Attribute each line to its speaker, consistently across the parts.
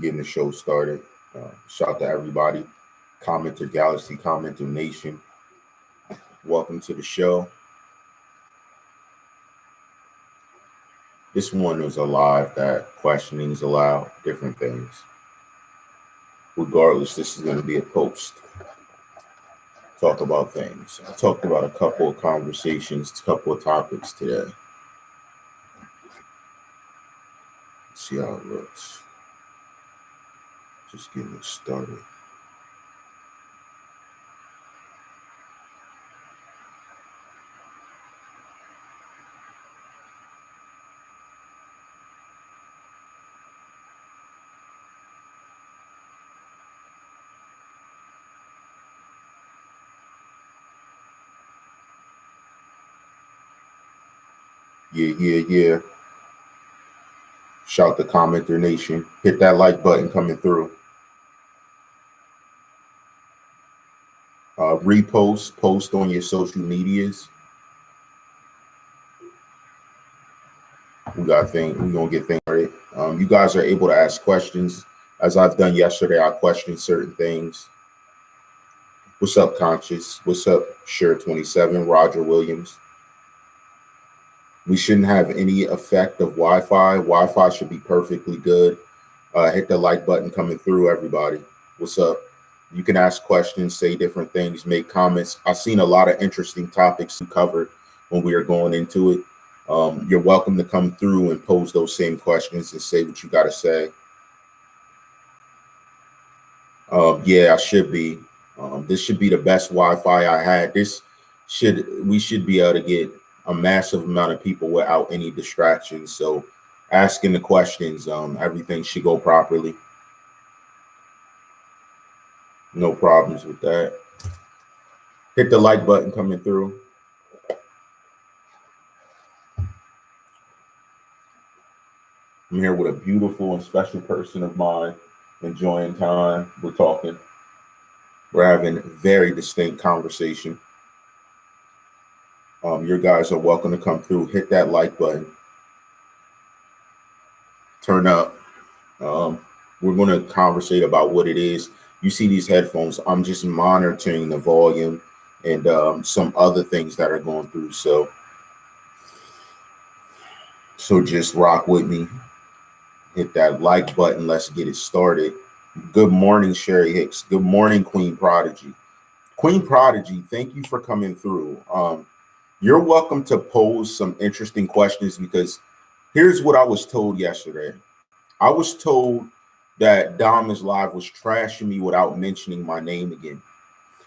Speaker 1: Getting the show started. Shout out to everybody. Commenter Galaxy, CommenterNation. Welcome to the show. This one is a live that questioning's allowed, different things. Regardless, this is going to be a post. Talk about things. I talked about a couple of conversations, a couple of topics today. Let's see how it looks. Just getting it started. Yeah. Shout to CommenterNation. Hit that like button coming through. Repost, post on your social medias. We're gonna get things right. You guys are able to ask questions. As I've done yesterday, I questioned certain things. What's up, Conscious? What's up, Sure27, Roger Williams? We shouldn't have any effect of Wi-Fi. Wi-Fi should be perfectly good. Hit the like button coming through, everybody. What's up? You can ask questions, say different things, make comments. I've seen a lot of interesting topics covered when we are going into it. You're welcome to come through and pose those same questions and say what you got to say. Yeah, I should be. This should be the best Wi-Fi I had. We should be able to get a massive amount of people without any distractions. So asking the questions, everything should go properly. No problems with that. Hit the like button coming through. I'm here with a beautiful and special person of mine, enjoying time. We're talking. We're having a very distinct conversation. Your guys are welcome to come through. Hit that like button. Turn up. We're going to conversate about what it is. You see these headphones. I'm just monitoring the volume and some other things that are going through. So just rock with me. Hit that like button. Let's get it started. Good morning, Sherry Hicks. Good morning, Queen Prodigy. Queen Prodigy, thank you for coming through. You're welcome to pose some interesting questions because here's what I was told yesterday. I was told that Domislive was trashing me without mentioning my name again.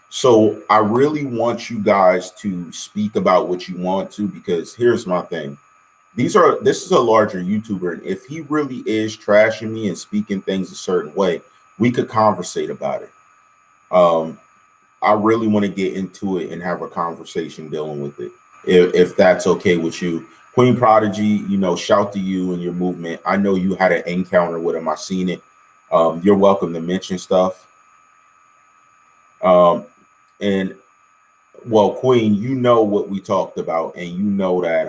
Speaker 1: So I really want you guys to speak about what you want to, because here's my thing. This is a larger YouTuber, and if he really is trashing me and speaking things a certain way, we could conversate about it. I really want to get into it and have a conversation dealing with it, if that's okay with you. Queen Prodigy, shout to you and your movement. I know you had an encounter with him. I seen it. You're welcome to mention stuff. And well, Queen, you know what we talked about, and you know that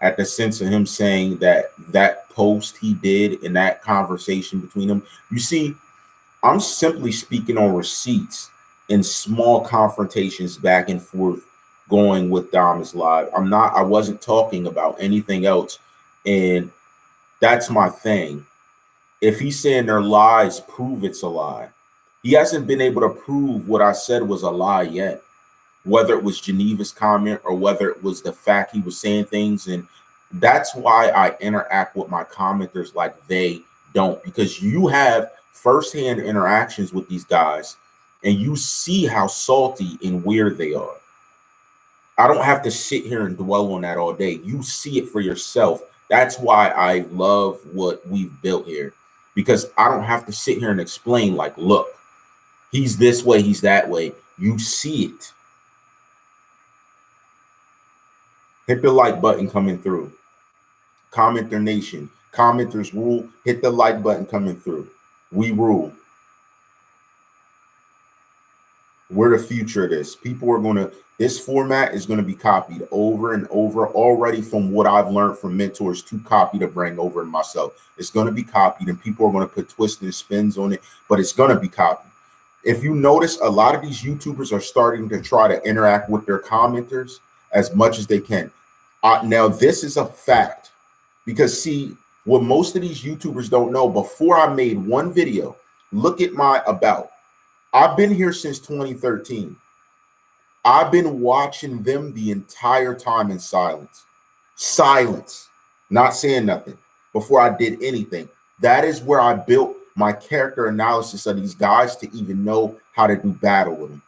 Speaker 1: at the sense of him saying that post he did in that conversation between them, you see, I'm simply speaking on receipts and small confrontations back and forth going with Domislive. I wasn't talking about anything else. And that's my thing. If he's saying they're lies, prove it's a lie. He hasn't been able to prove what I said was a lie yet, whether it was Geneva's comment or whether it was the fact he was saying things. And that's why I interact with my commenters like they don't, because you have firsthand interactions with these guys and you see how salty and weird they are. I don't have to sit here and dwell on that all day. You see it for yourself. That's why I love what we've built here, because I don't have to sit here and explain like, look, he's this way, he's that way. You see it. Hit the like button coming through. CommenterNation. Commenters rule. Hit the like button coming through. We rule. We're the future of this. People are going to, this format is going to be copied over and over already from what I've learned from mentors to copy to bring over in myself. It's going to be copied and people are going to put twists and spins on it, but it's going to be copied. If you notice, a lot of these YouTubers are starting to try to interact with their commenters as much as they can. Now, this is a fact because see, what most of these YouTubers don't know, before I made one video, look at my about. I've been here since 2013. I've been watching them the entire time in silence. Silence, not saying nothing before I did anything. That is where I built my character analysis of these guys to even know how to do battle with them.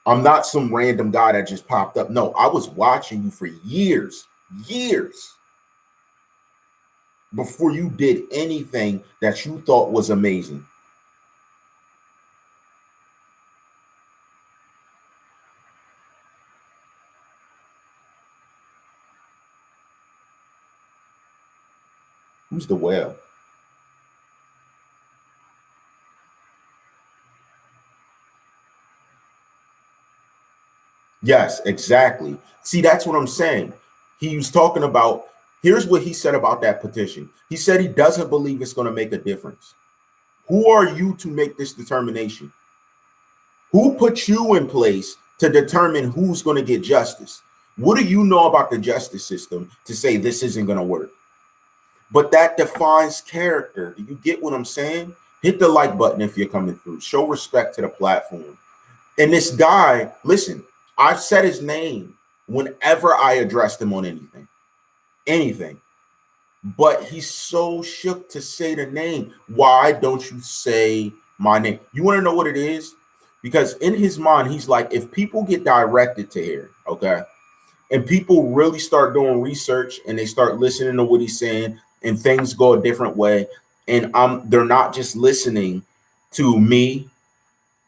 Speaker 1: I'm not some random guy that just popped up. No, I was watching you for years before you did anything that you thought was amazing. Who's the whale? Yes, exactly. See, that's what I'm saying. He was talking about, here's what he said about that petition. He said he doesn't believe it's going to make a difference. Who are you to make this determination? Who put you in place to determine who's going to get justice? What do you know about the justice system to say this isn't going to work? But that defines character. Do you get what I'm saying? Hit the like button if you're coming through. Show respect to the platform. And this guy, listen, I've said his name whenever I addressed him on anything. But he's so shook to say the name. Why don't you say my name? You want to know what it is? Because in his mind, he's like, if people get directed to here, okay, and people really start doing research and they start listening to what he's saying and things go a different way, and they're not just listening to me.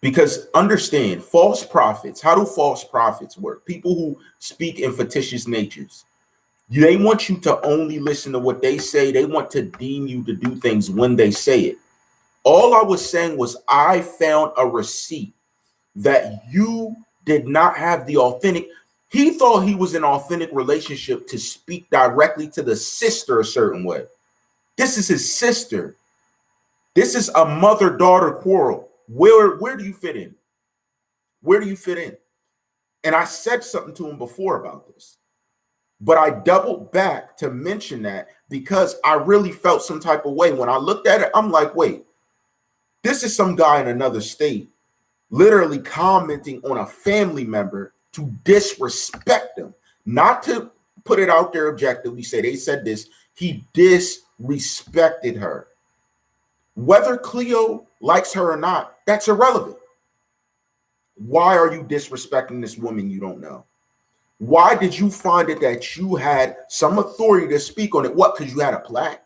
Speaker 1: Because understand, false prophets, how do false prophets work? People who speak in fictitious natures. They want you to only listen to what they say. They want to deem you to do things when they say it. All I was saying was I found a receipt that you did not have the authentic. He thought he was in an authentic relationship to speak directly to the sister a certain way. This is his sister. This is a mother-daughter quarrel. Where do you fit in? Where do you fit in? And I said something to him before about this, but I doubled back to mention that because I really felt some type of way. When I looked at it, I'm like, wait, this is some guy in another state literally commenting on a family member to disrespect them, not to put it out there objectively, say they said this. He disrespected her. Whether Cleo likes her or not, that's irrelevant. Why are you disrespecting this woman you don't know? Why did you find it that you had some authority to speak on it? What, because you had a plaque?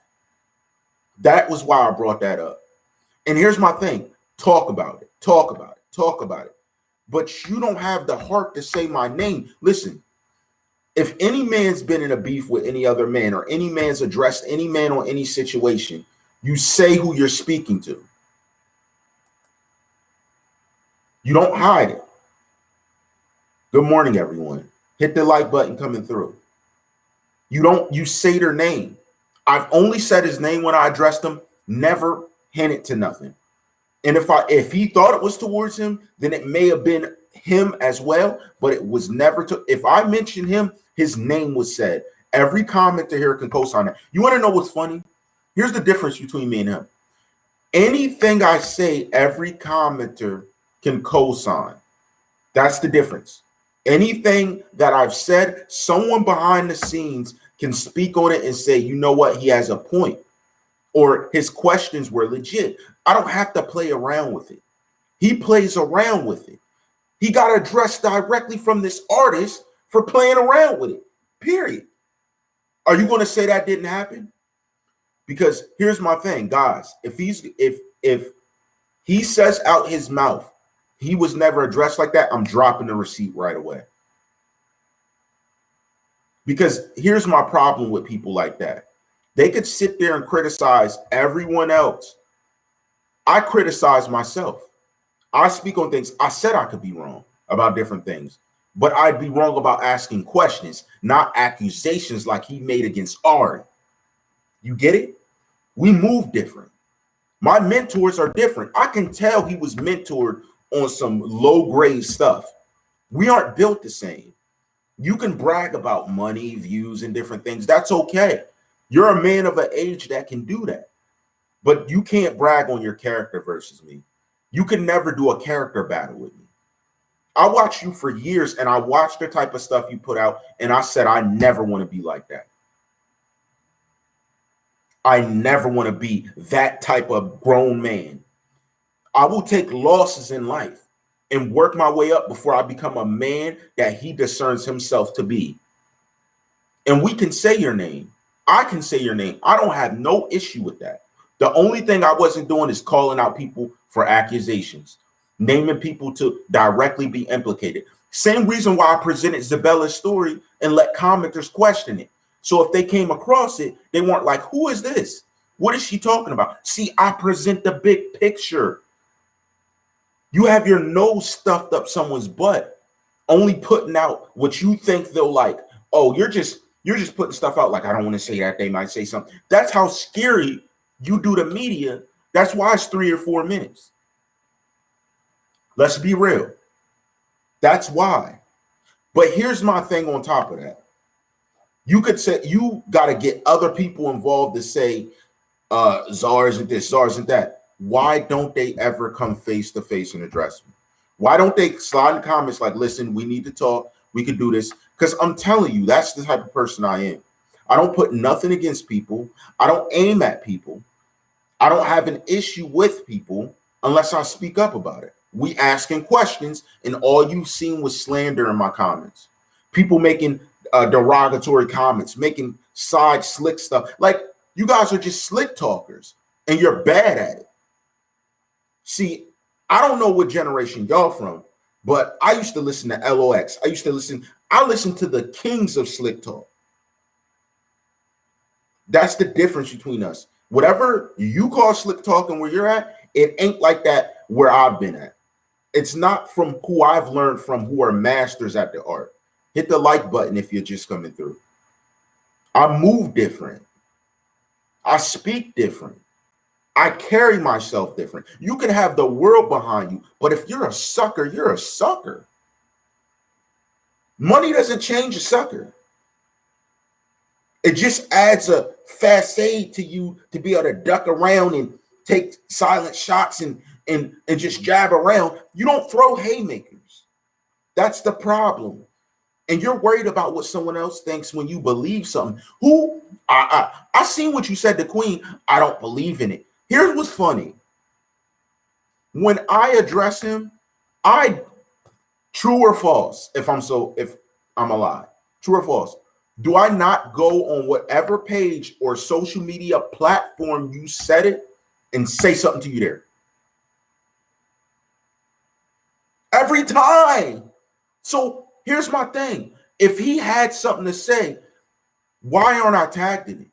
Speaker 1: That was why I brought that up. And here's my thing. Talk about it. Talk about it. Talk about it. But you don't have the heart to say my name. Listen, if any man's been in a beef with any other man or any man's addressed any man on any situation, you say who you're speaking to. You don't hide it. Good morning, everyone. Hit the like button coming through. You say their name. I've only said his name when I addressed him, never hinted to nothing. And if he thought it was towards him, then it may have been him as well, but it was never to. If I mentioned him, his name was said. Every commenter here can co-sign that. You want to know what's funny? Here's the difference between me and him. Anything I say, every commenter can co-sign. That's the difference. Anything that I've said, someone behind the scenes can speak on it and say, you know what, he has a point, or his questions were legit. I don't have to play around with it. He plays around with it. He got addressed directly from this artist for playing around with it, period. Are you going to say that didn't happen? Because here's my thing, guys. If he says out his mouth, he was never addressed like that, I'm dropping the receipt right away. Because here's my problem with people like that. They could sit there and criticize everyone else. I criticize myself. I speak on things. I said I could be wrong about different things, but I'd be wrong about asking questions, not accusations like he made against Ari. You get it? We move different. My mentors are different. I can tell he was mentored on some low grade stuff. We aren't built the same. You can brag about money, views, and different things. That's okay. You're a man of an age that can do that. But you can't brag on your character versus me. You can never do a character battle with me. I watched you for years and I watched the type of stuff you put out, and I said, I never want to be like that. I never want to be that type of grown man. I will take losses in life and work my way up before I become a man that he discerns himself to be. And we can say your name. I can say your name. I don't have no issue with that. The only thing I wasn't doing is calling out people for accusations, naming people to directly be implicated. Same reason why I presented Zabella's story and let commenters question it. So if they came across it, they weren't like, who is this? What is she talking about? See, I present the big picture. You have your nose stuffed up someone's butt, only putting out what you think they'll like. Oh, you're just putting stuff out like, I don't want to say that. They might say something. That's how scary you do the media. That's why it's 3 or 4 minutes. Let's be real. That's why. But here's my thing on top of that. You could say you got to get other people involved to say, Czarr isn't this, Czarr isn't that. Why don't they ever come face to face and address me? Why don't they slide in the comments like, listen, we need to talk. We could do this. Because I'm telling you, that's the type of person I am. I don't put nothing against people. I don't aim at people. I don't have an issue with people unless I speak up about it. We asking questions, and all you've seen was slander in my comments. People making derogatory comments, making side slick stuff. Like, you guys are just slick talkers, and you're bad at it. See, I don't know what generation y'all from, but I used to listen to LOX. I listened to the kings of slick talk. That's the difference between us. Whatever you call slick talk and where you're at, it ain't like that where I've been at. It's not from who I've learned from, who are masters at the art. Hit the like button if you're just coming through. I move different. I speak different. I carry myself different. You can have the world behind you, but if you're a sucker, you're a sucker. Money doesn't change a sucker. It just adds a facade to you to be able to duck around and take silent shots and just jab around. You don't throw haymakers. That's the problem. And you're worried about what someone else thinks when you believe something. I seen what you said to Queen. I don't believe in it. Here's what's funny. When I address him, true or false, if I'm alive, true or false, do I not go on whatever page or social media platform you said it and say something to you there? Every time. So here's my thing. If he had something to say, why aren't I tagged in it?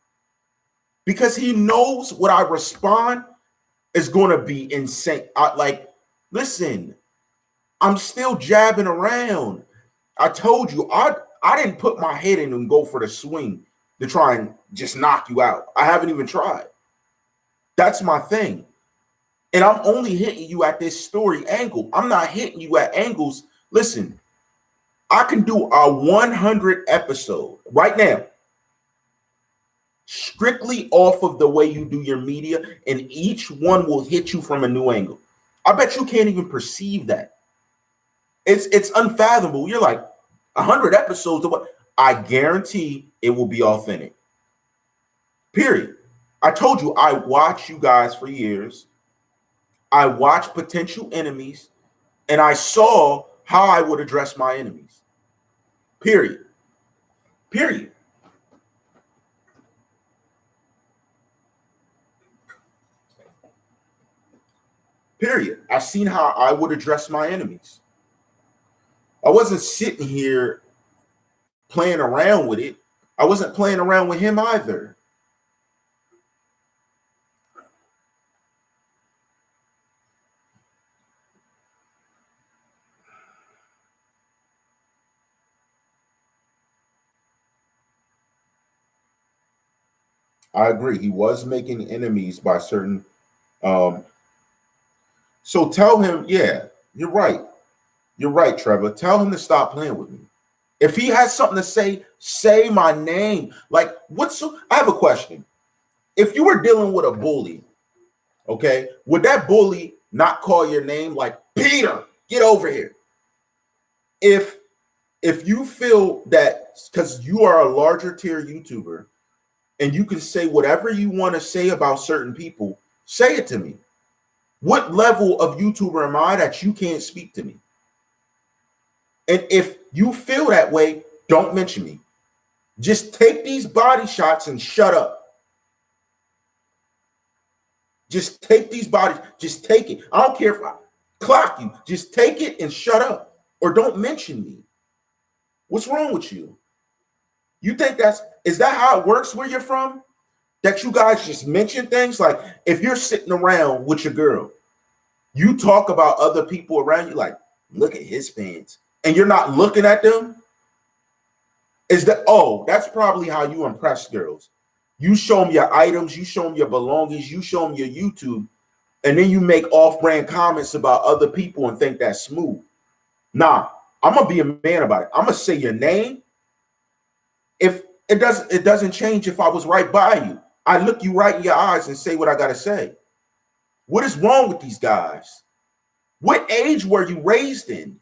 Speaker 1: Because he knows what I respond is going to be insane. Listen, I'm still jabbing around. I told you, I didn't put my head in and go for the swing to try and just knock you out. I haven't even tried. That's my thing. And I'm only hitting you at this story angle. I'm not hitting you at angles. Listen, I can do a 100 episode right now, strictly off of the way you do your media, and each one will hit you from a new angle. I bet you can't even perceive that. It's unfathomable. You're like, 100 episodes of what? I guarantee it will be authentic. Period. I told you, I watched you guys for years. I watched potential enemies, and I saw how I would address my enemies. Period. Period. Period. I've seen how I would address my enemies. I wasn't sitting here playing around with it. I wasn't playing around with him either. I agree. He was making enemies by certain. Um, so tell him, yeah, you're right. You're right, Trevor. Tell him to stop playing with me. If he has something to say my name. Like, I have a question. If you were dealing with a bully, okay, would that bully not call your name like Peter? Get over here. If you feel that because you are a larger tier YouTuber and you can say whatever you want to say about certain people, say it to me. What level of YouTuber am I that you can't speak to me? And if you feel that way, don't mention me. Just take these body shots and shut up. Just take these bodies, just take it. I don't care if I clock you. Just take it and shut up. Or don't mention me. What's wrong with you? You think is that how it works where you're from? That you guys just mention things? Like if you're sitting around with your girl, you talk about other people around you, like, look at his pants, and you're not looking at them? That's probably how you impress girls. You show them your items, you show them your belongings, you show them your YouTube, and then you make off-brand comments about other people and think that's smooth. Nah, I'm gonna be a man about it. I'm gonna say your name. If it doesn't change if I was right by you. I look you right in your eyes and say what I gotta say. What is wrong with these guys? What age were you raised in?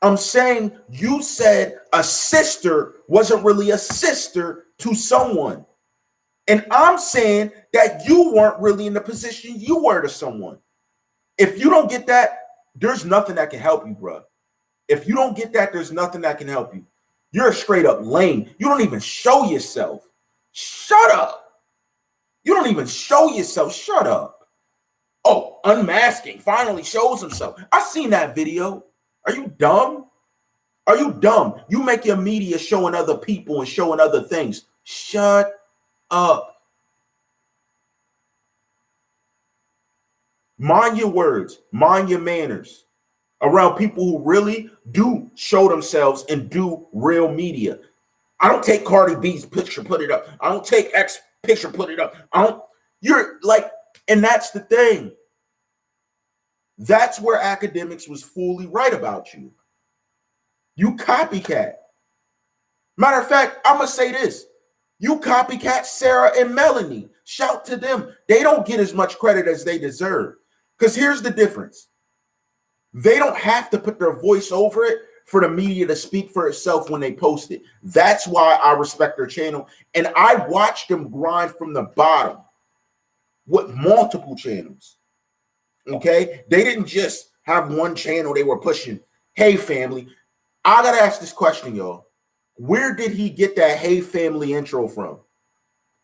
Speaker 1: I'm saying you said a sister wasn't really a sister to someone. And I'm saying that you weren't really in the position you were to someone. If you don't get that, there's nothing that can help you, bro. If you don't get that, there's nothing that can help you. You're a straight up lame. You don't even show yourself. Shut up. You don't even show yourself. Shut up. Oh, unmasking finally shows himself. I seen that video. Are you dumb? Are you dumb? You make your media showing other people and showing other things. Shut up. Mind your words. Mind your manners around people who really do show themselves and do real media. I don't take Cardi B's picture, put it up. I don't take X picture, put it up. You're like, and that's the thing. That's where academics was fully right about you. You copycat. Matter of fact, I'm going to say this. You copycat Sarah and Melanie. Shout to them. They don't get as much credit as they deserve. Because here's the difference. They don't have to put their voice over it for the media to speak for itself when they post it. That's why I respect their channel. And I watched them grind from the bottom with multiple channels. Okay? They didn't just have one channel they were pushing. Hey, family. I got to ask this question, y'all. Where did he get that Hey Family intro from?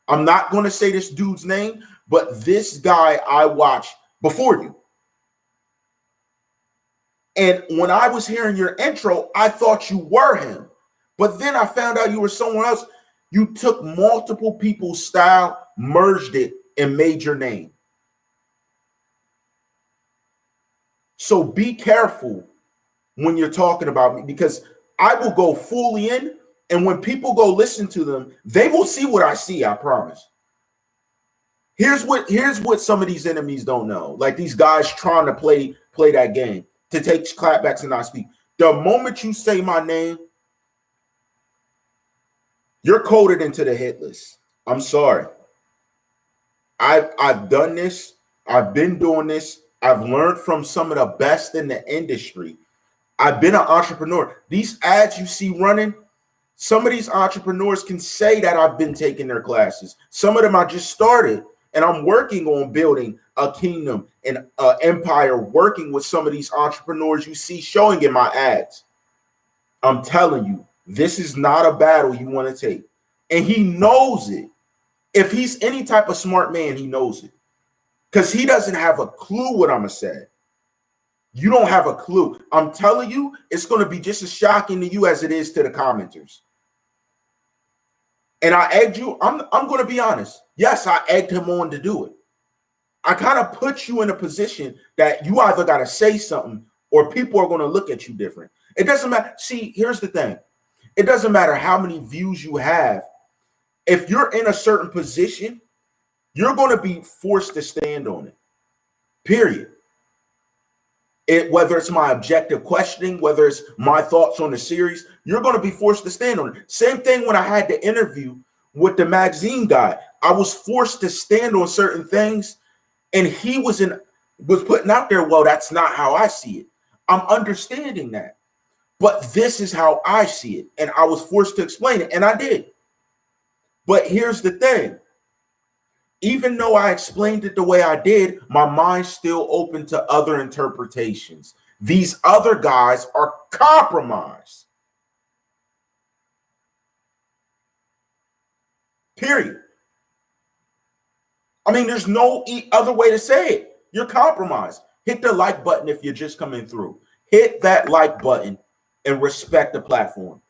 Speaker 1: I'm not going to say this dude's name, but this guy I watched before you. And when I was hearing your intro, I thought you were him. But then I found out you were someone else. You took multiple people's style, merged it, and made your name. So be careful when you're talking about me, because I will go fully in, and when people go listen to them, they will see what I see, I promise. Here's what some of these enemies don't know. Like these guys trying to play that game to take clapbacks and not speak. The moment you say my name, you're coded into the hit list. I'm sorry. I've done this. I've been doing this. I've learned from some of the best in the industry. I've been an entrepreneur. These ads you see running, some of these entrepreneurs can say that I've been taking their classes. Some of them I just started, and I'm working on building a kingdom and an empire, working with some of these entrepreneurs you see showing in my ads. I'm telling you, this is not a battle you want to take. And he knows it. If he's any type of smart man, he knows it. Because he doesn't have a clue what I'm going to say. You don't have a clue. I'm telling you, it's going to be just as shocking to you as it is to the commenters. And I egged you. I'm going to be honest. Yes, I egged him on to do it. I kind of put you in a position that you either got to say something or people are going to look at you different. It doesn't matter. See, here's the thing. It doesn't matter how many views you have. If you're in a certain position, you're going to be forced to stand on it. Period. Whether it's my objective questioning, whether it's my thoughts on the series, you're going to be forced to stand on it. Same thing when I had the interview with the magazine guy. I was forced to stand on certain things, and he was putting out there, well, that's not how I see it. I'm understanding that, but this is how I see it, and I was forced to explain it, and I did. But here's the thing. Even though I explained it the way I did, my mind's still open to other interpretations. These other guys are compromised. Period. I mean, there's no other way to say it. You're compromised. Hit the like button if you're just coming through. Hit that like button and respect the platform.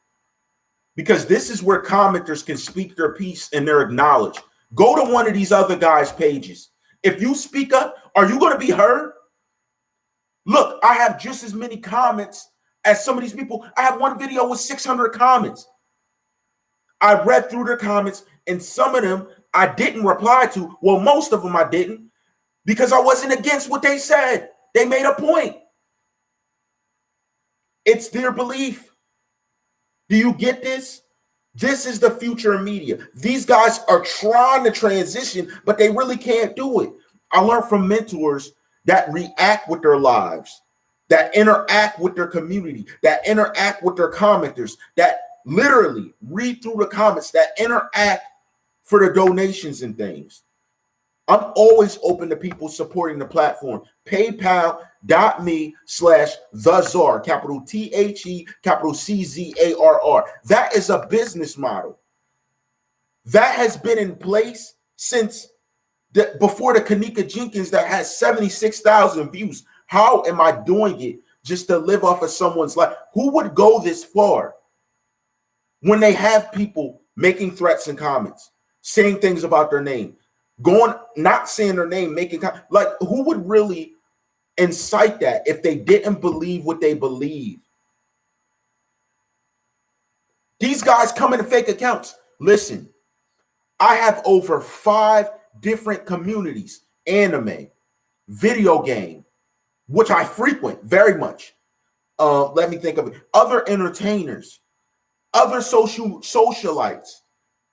Speaker 1: Because this is where commenters can speak their piece and they're acknowledged. Go to one of these other guys' pages. If you speak up, are you going to be heard? Look, I have just as many comments as some of these people. I have one video with 600 comments. I read through their comments, and some of them I didn't reply to. Well, most of them I didn't, because I wasn't against what they said. They made a point. It's their belief. Do you get this? This is the future of media. These guys are trying to transition, but they really can't do it. I learned from mentors that react with their lives, that interact with their community, that interact with their commenters, that literally read through the comments, that interact for the donations and things. I'm always open to people supporting the platform. PayPal.me/TheCzarr, capital THE, capital CZARR. That is a business model that has been in place since before the Kanika Jenkins that has 76,000 views. How am I doing it just to live off of someone's life? Who would go this far when they have people making threats and comments, saying things about their name? Not saying their name, like, who would really incite that if they didn't believe what they believe? These guys come into fake accounts. Listen, I have over 5 different communities: anime, video game, which I frequent very much. Let me think of it. Other entertainers, other socialites,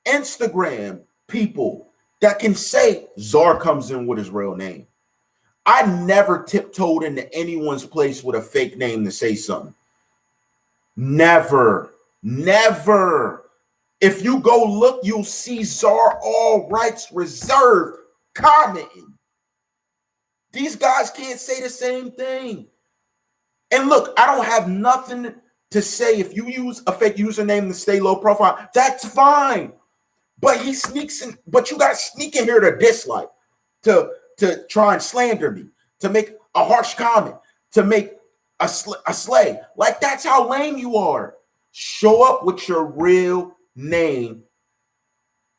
Speaker 1: Instagram people that can say Czarr comes in with his real name. I never tiptoed into anyone's place with a fake name to say something. Never. If you go look, you'll see Czarr all rights reserved commenting. These guys can't say the same thing. And look, I don't have nothing to say. If you use a fake username to stay low profile, that's fine. But he sneaks in, but you got to sneak in here to dislike, to try and slander me, to make a harsh comment, to make a slay. Like, that's how lame you are. Show up with your real name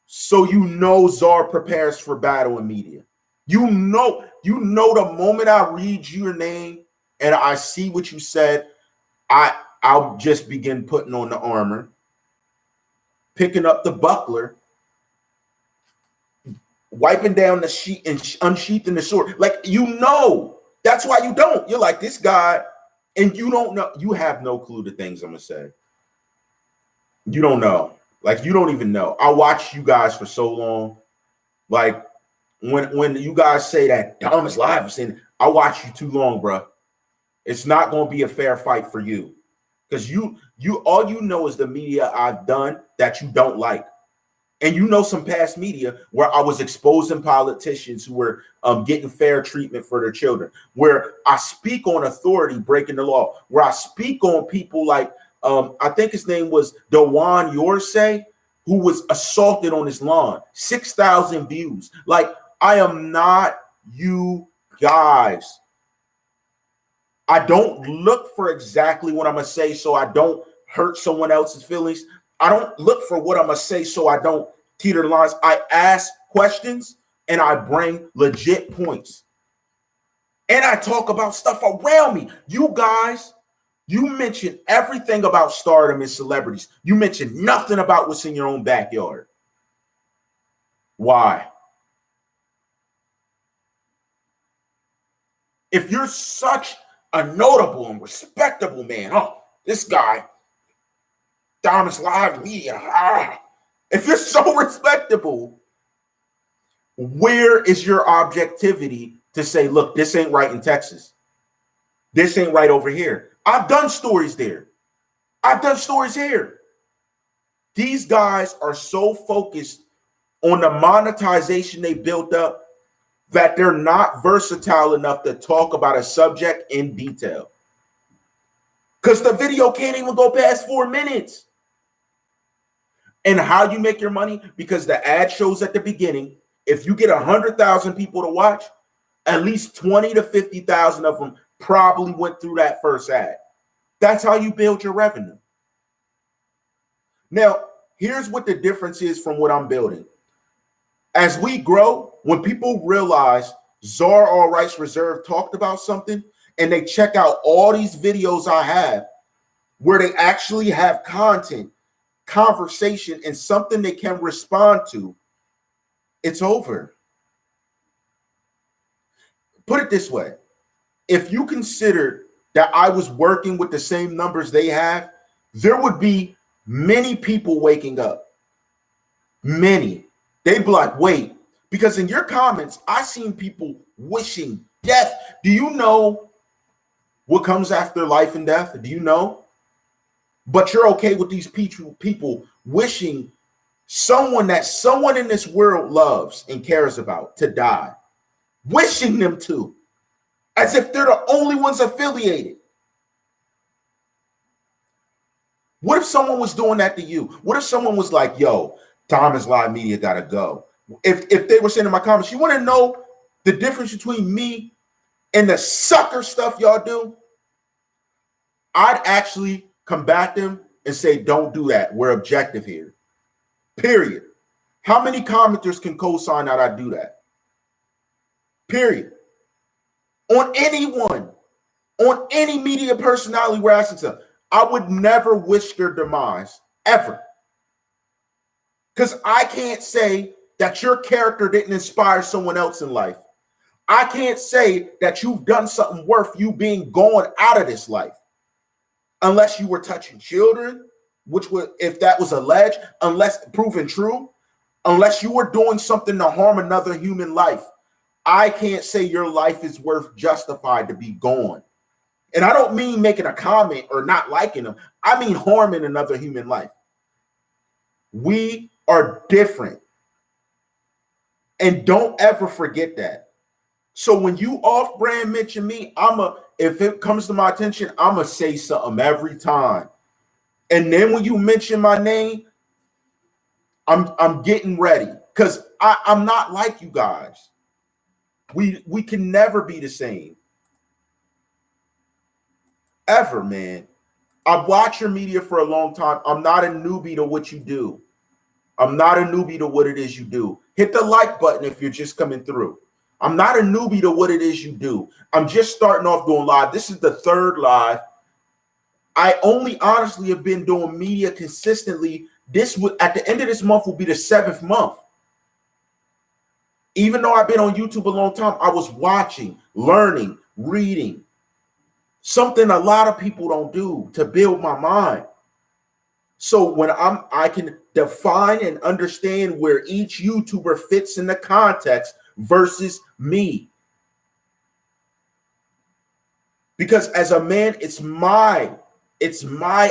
Speaker 1: so you know Czarr prepares for battle in media. You know the moment I read your name and I see what you said, I'll just begin putting on the armor, picking up the buckler, wiping down the sheet and unsheathing the sword. Like, that's why you don't. You're like, this guy, and you don't know. You have no clue the things I'm gonna say. You don't know. Like, you don't even know. I watched you guys for so long. Like, when you guys say that Domislive is in, I watched you too long, bro. It's not gonna be a fair fight for you, because you all you know is the media I've done that you don't like. And you know some past media where I was exposing politicians who were getting fair treatment for their children, where I speak on authority breaking the law, where I speak on people like, I think his name was Dewan Yorsay, who was assaulted on his lawn, 6,000 views. Like, I am not you guys. I don't look for exactly what I'm going to say so I don't hurt someone else's feelings. I don't look for what I'm going to say so I don't teeter the lines. I ask questions and I bring legit points. And I talk about stuff around me. You guys You mention everything about stardom and celebrities. You mention nothing about what's in your own backyard. Why? If you're such a notable and respectable man, this guy, Domislive media, if you're so respectable, where is your objectivity to say, look, this ain't right in Texas? This ain't right over here. I've done stories there. I've done stories here. These guys are so focused on the monetization they built up that they're not versatile enough to talk about a subject in detail. Because the video can't even go past 4 minutes. And how you make your money? Because the ad shows at the beginning. If you get 100,000 people to watch, at least 20 to 50,000 of them probably went through that first ad. That's how you build your revenue. Now, here's what the difference is from what I'm building. As we grow, when people realize Czarr All Rights Reserved talked about something and they check out all these videos I have where they actually have content, conversation, and something they can respond to, it's over. Put it this way. If you considered that I was working with the same numbers they have, there would be many people waking up. Many. They'd be like, wait, because in your comments, I seen people wishing death. Do you know what comes after life and death? Do you know? But you're okay with these people wishing someone that someone in this world loves and cares about to die, wishing them to, as if they're the only ones affiliated. What if someone was doing that to you? What if someone was like, yo, Domislive Media gotta go? If they were saying in my comments, you want to know the difference between me and the sucker stuff y'all do? I'd actually combat them and say, don't do that. We're objective here. Period. How many commenters can co-sign that I do that? Period. On anyone, on any media personality we're asking stuff, I would never wish their demise, ever. Because I can't say that your character didn't inspire someone else in life. I can't say that you've done something worth you being gone out of this life. Unless you were touching children, which would, if that was alleged, unless proven true, unless you were doing something to harm another human life, I can't say your life is worth justified to be gone. And I don't mean making a comment or not liking them. I mean harming another human life. We are different. And don't ever forget that. So when you off-brand mention me, if it comes to my attention, I'ma say something every time. And then when you mention my name, I'm getting ready. Because I'm not like you guys. We can never be the same. Ever, man. I've watched your media for a long time. I'm not a newbie to what you do. I'm not a newbie to what it is you do. Hit the like button if you're just coming through. I'm not a newbie to what it is you do. I'm just starting off doing live. This is the 3rd live. I only honestly have been doing media consistently. This would, at the end of this month, will be the 7th month. Even though I've been on YouTube a long time, I was watching, learning, reading. Something a lot of people don't do to build my mind. So when I can define and understand where each YouTuber fits in the context versus me. Because as a man, it's my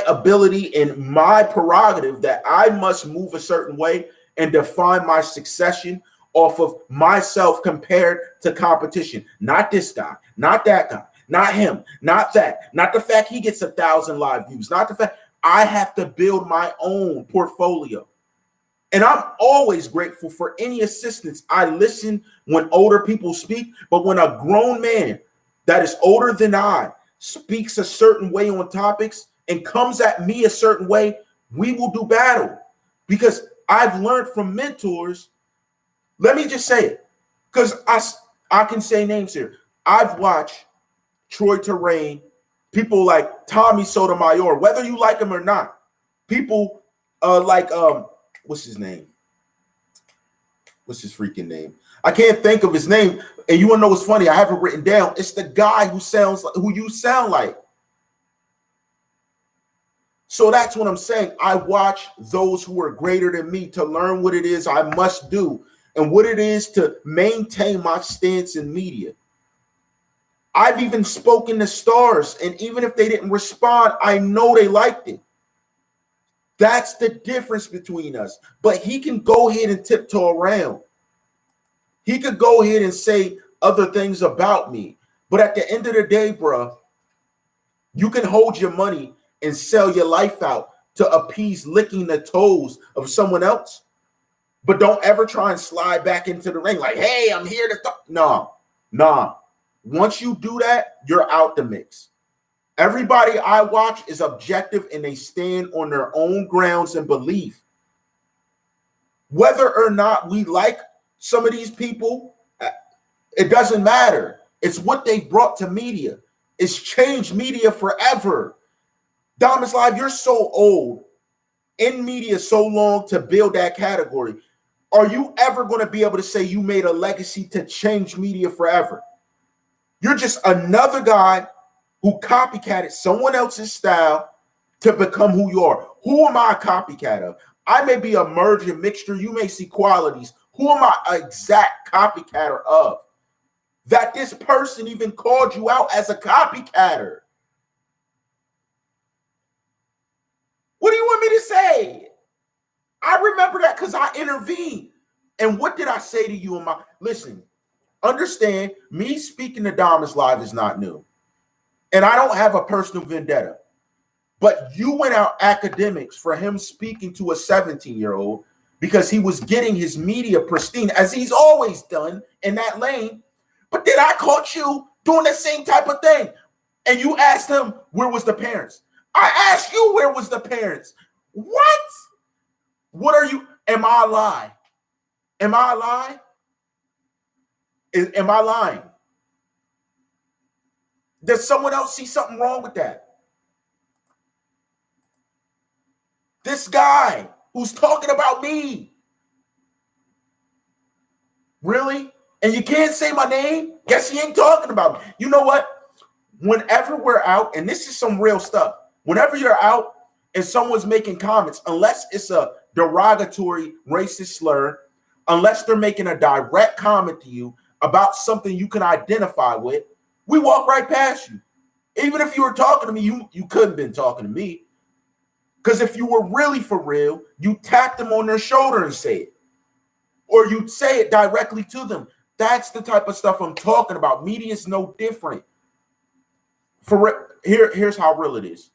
Speaker 1: ability and my prerogative that I must move a certain way and define my succession off of myself compared to competition. Not this guy, not that guy, not him, not that, not the fact he gets 1,000 live views, not the fact I have to build my own portfolio. And I'm always grateful for any assistance. I listen when older people speak, but when a grown man that is older than I speaks a certain way on topics and comes at me a certain way, we will do battle. Because I've learned from mentors. Let me just say it, because I can say names here. I've watched Troy Terrain People like Tommy Sotomayor, whether you like him or not. People like what's his name? What's his freaking name? I can't think of his name. And you want to know what's funny? I have it written down. It's the guy who sounds like who you sound like. So that's what I'm saying. I watch those who are greater than me to learn what it is I must do and what it is to maintain my stance in media. I've even spoken to stars, and even if they didn't respond, I know they liked it. That's the difference between us. But he can go ahead and tiptoe around. He could go ahead and say other things about me. But at the end of the day, bro, you can hold your money and sell your life out to appease licking the toes of someone else. But don't ever try and slide back into the ring like, hey, I'm here to talk. No. Once you do that, you're out the mix. Everybody I watch is objective and they stand on their own grounds and belief. Whether or not we like some of these people, it doesn't matter. It's what they've brought to media. It's changed media forever. Domislive, you're so old in media so long to build that category. Are you ever going to be able to say you made a legacy to change media forever? You're just another guy who copycatted someone else's style to become who you are. Who am I a copycat of? I may be a merge and mixture. You may see qualities. Who am I an exact copycatter of? That this person even called you out as a copycatter. What do you want me to say? I remember that because I intervened. And what did I say to you in my... Listen, understand, me speaking to Domislive is not new. And I don't have a personal vendetta. But you went out academics for him speaking to a 17-year-old because he was getting his media pristine, as he's always done in that lane. But then I caught you doing the same type of thing. And you asked him, where was the parents? I asked you, where was the parents? What? What are you? Am I a lie? Am I a lie? Am I lying? Does someone else see something wrong with that? This guy who's talking about me. Really? And you can't say my name? Guess he ain't talking about me. You know what? Whenever we're out, and this is some real stuff, whenever you're out and someone's making comments, unless it's a derogatory racist slur, unless they're making a direct comment to you about something you can identify with, we walk right past you. Even if you were talking to me, you couldn't have been talking to me. Because if you were really for real, you tap them on their shoulder and say it. Or you'd say it directly to them. That's the type of stuff I'm talking about. Media is no different. Here's how real it is.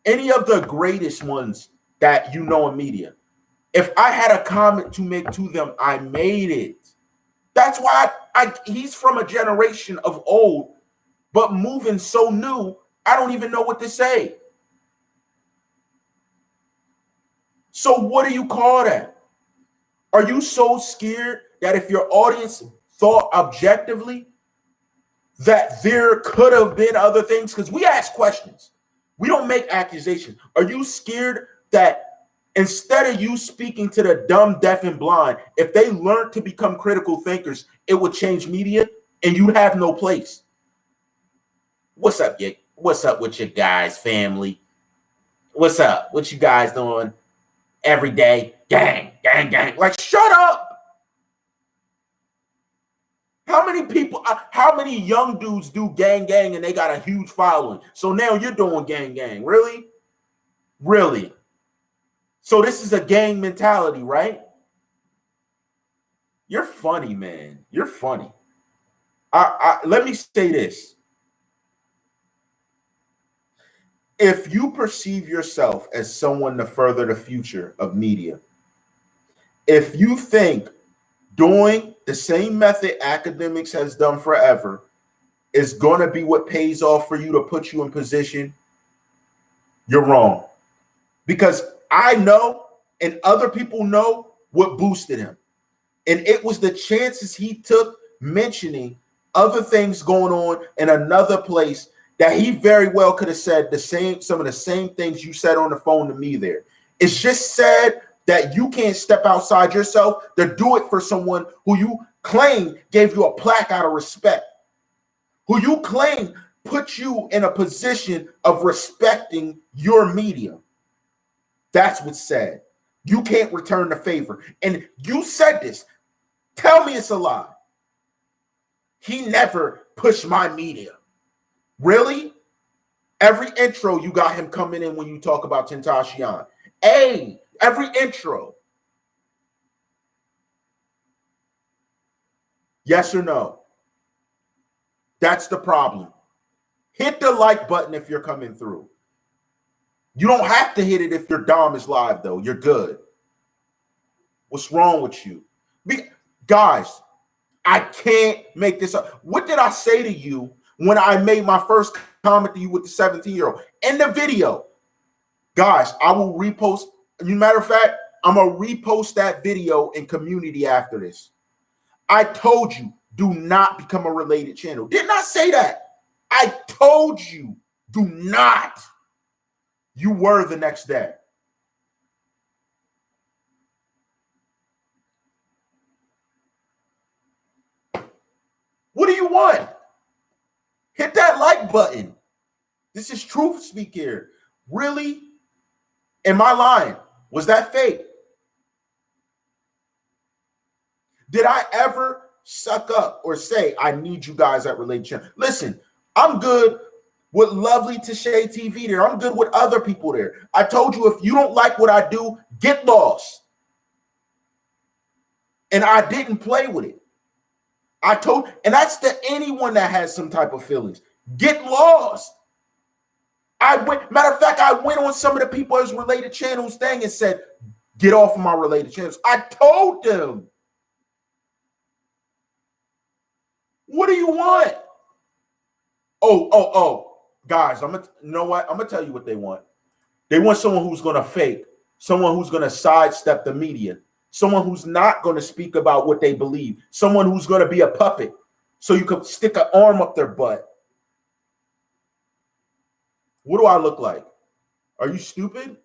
Speaker 1: Any of the greatest ones that you know in media, if I had a comment to make to them, I made it. That's why he's from a generation of old, but moving so new, I don't even know what to say. So what do you call that? Are you so scared that if your audience thought objectively that there could have been other things? Because we ask questions. We don't make accusations. Are you scared that instead of you speaking to the dumb, deaf, and blind, if they learned to become critical thinkers, it would change media and you have no place? What's up, what's up with your guys, family? What's up? What you guys doing every day? Gang, gang, gang. Like, shut up. How many people, how many young dudes do gang, gang, and they got a huge following? So now you're doing gang, gang. Really? Really? So this is a gang mentality, right? You're funny, man. You're funny. Let me say this. If you perceive yourself as someone to further the future of media, if you think doing the same method academics has done forever is going to be what pays off for you to put you in position, you're wrong. Because I know and other people know what boosted him. And it was the chances he took mentioning other things going on in another place that he very well could have said some of the same things you said on the phone to me there. It's just sad that you can't step outside yourself to do it for someone who you claim gave you a plaque out of respect, who you claim put you in a position of respecting your media. That's what's sad. You can't return the favor. And you said this. Tell me it's a lie. He never pushed my media. Really? Every intro you got him coming in when you talk about Tentacion. Every intro. Yes or no? That's the problem. Hit the like button if you're coming through. You don't have to hit it if your Dom is live, though. You're good. What's wrong with you? Guys, I can't make this up. What did I say to you when I made my first comment to you with the 17-year-old? In the video, guys, I will repost. As a matter of fact, I'm going to repost that video in community after this. I told you, do not become a related channel. Didn't I say that? I told you, do not. You were the next day. What do you want? Hit that like button. This is truth speak here. Really? Am I lying? Was that fake? Did I ever suck up or say, I need you guys at Related Channel? Listen, I'm good with Lovely Tashay TV there. I'm good with other people there. I told you, if you don't like what I do, get lost. And I didn't play with it. And that's to anyone that has some type of feelings. Get lost. Matter of fact, I went on some of the people's Related Channels thing and said, get off of my Related Channels. I told them. What do you want? Oh, guys, you know what? I'm gonna tell you what they want. They want someone who's gonna fake, someone who's gonna sidestep the media, someone who's not gonna speak about what they believe, someone who's gonna be a puppet, so you can stick an arm up their butt. What do I look like? Are you stupid?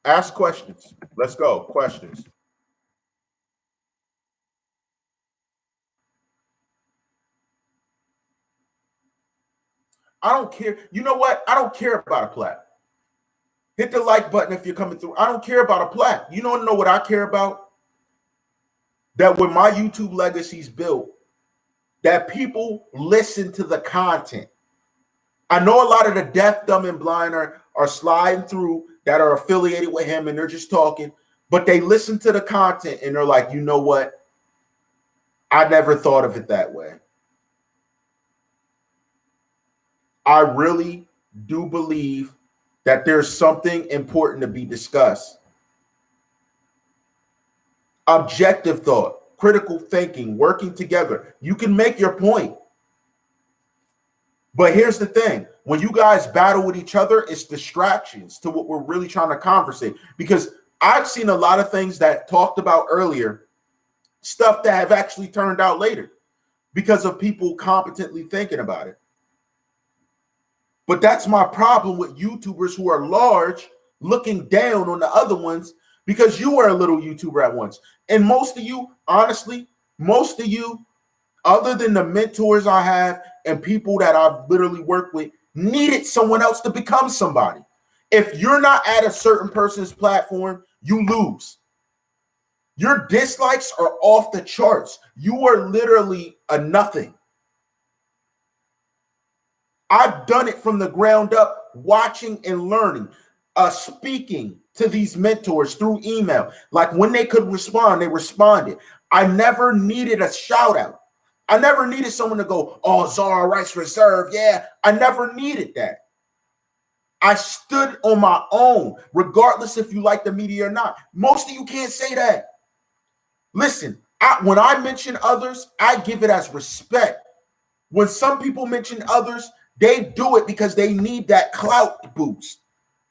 Speaker 1: Ask questions. Let's go. Questions. I don't care. You know what? I don't care about a plaque. Hit the like button if you're coming through. I don't care about a plaque. You don't know what I care about? That when my YouTube legacy's built, that people listen to the content. I know a lot of the deaf, dumb, and blind are sliding through that are affiliated with him and they're just talking, but they listen to the content and they're like, you know what? I never thought of it that way. I really do believe that there's something important to be discussed. Objective thought, critical thinking, working together. You can make your point. But here's the thing. When you guys battle with each other, it's distractions to what we're really trying to conversate. Because I've seen a lot of things that talked about earlier, stuff that have actually turned out later because of people competently thinking about it. But that's my problem with YouTubers who are large looking down on the other ones because you were a little YouTuber at once. And most of you, honestly, most of you, other than the mentors I have and people that I've literally worked with, needed someone else to become somebody. If you're not at a certain person's platform, you lose. Your dislikes are off the charts. You are literally a nothing. I've done it from the ground up, watching and learning, speaking to these mentors through email. Like when they could respond, they responded. I never needed a shout out. I never needed someone to go, oh, Czarr Rights Reserve. Yeah, I never needed that. I stood on my own, regardless if you like the media or not. Most of you can't say that. Listen, When I mention others, I give it as respect. When some people mention others, they do it because they need that clout boost.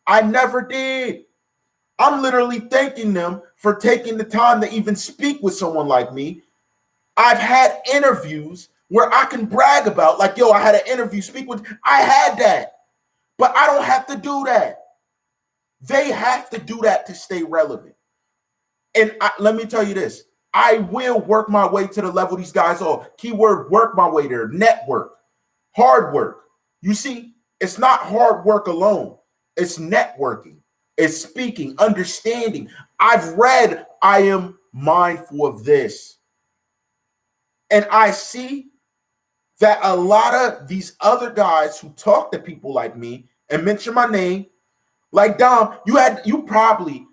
Speaker 1: I never did. I'm literally thanking them for taking the time to even speak with someone like me. I've had interviews where I can brag about, like, yo, I had an interview, speak with, I had that. But I don't have to do that. They have to do that to stay relevant. And let me tell you this. I will work my way to the level these guys are. Keyword, work my way there. Network. Hard work. You see, it's not hard work alone. It's networking. It's speaking, understanding. I've read, I am mindful of this. And I see that a lot of these other guys who talk to people like me and mention my name, like Dom, you allegedly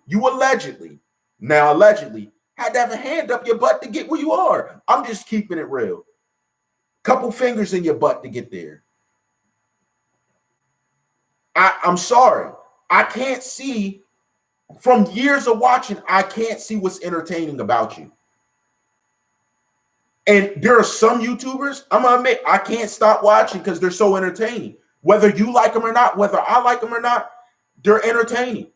Speaker 1: had to have a hand up your butt to get where you are. I'm just keeping it real. Couple fingers in your butt to get there. I'm sorry. I can't see, from years of watching, I can't see what's entertaining about you. And there are some YouTubers, I'm going to admit, I can't stop watching because they're so entertaining. Whether you like them or not, whether I like them or not, they're entertaining.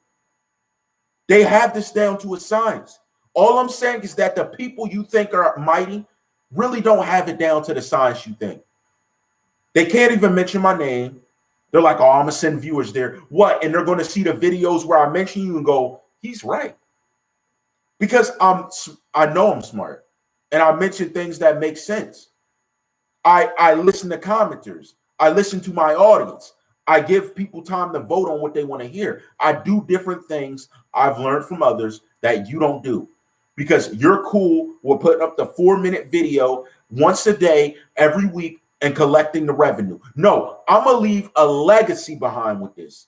Speaker 1: They have this down to a science. All I'm saying is that the people you think are mighty really don't have it down to the science you think. They can't even mention my name. They're like, oh, I'm going to send viewers there. What? And they're going to see the videos where I mention you and go, he's right. Because I know I'm smart. And I mention things that make sense. I listen to commenters. I listen to my audience. I give people time to vote on what they want to hear. I do different things I've learned from others that you don't do. Because you're cool with putting up the 4-minute video once a day, every week, and collecting the revenue. No, I'm going to leave a legacy behind with this.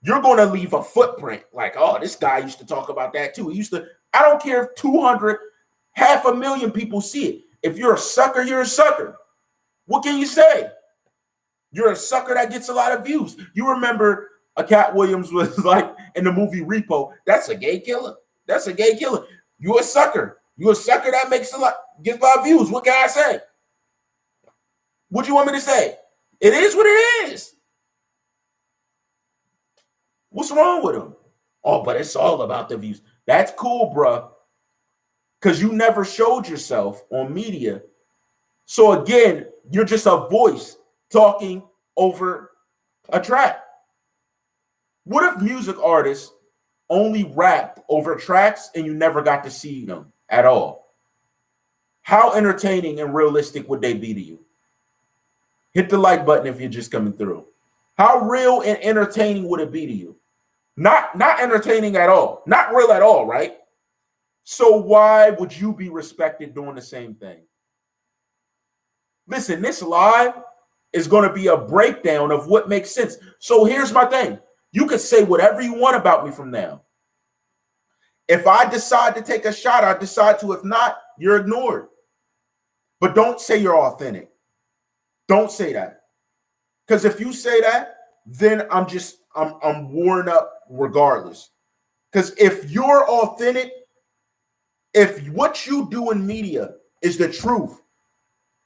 Speaker 1: You're going to leave a footprint. Like, oh, this guy used to talk about that too. He used to, I don't care if 200, 500,000 people see it. If you're a sucker, you're a sucker. What can you say? You're a sucker that gets a lot of views. You remember a Cat Williams was like in the movie Repo, that's a gay killer. That's a gay killer. You a sucker. You a sucker that gets a lot of views. What can I say? What do you want me to say? It is what it is. What's wrong with them? Oh, but it's all about the views. That's cool, bruh. Because you never showed yourself on media. So again, you're just a voice talking over a track. What if music artists only rap over tracks and you never got to see them at all? How entertaining and realistic would they be to you? Hit the like button if you're just coming through. How real and entertaining would it be to you? Not entertaining at all. Not real at all, right? So why would you be respected doing the same thing? Listen, this live is going to be a breakdown of what makes sense. So here's my thing. You can say whatever you want about me from now. If I decide to take a shot, I decide to. If not, you're ignored. But don't say you're authentic. Don't say that. Because if you say that, then I'm worn up regardless. Because if you're authentic, if what you do in media is the truth,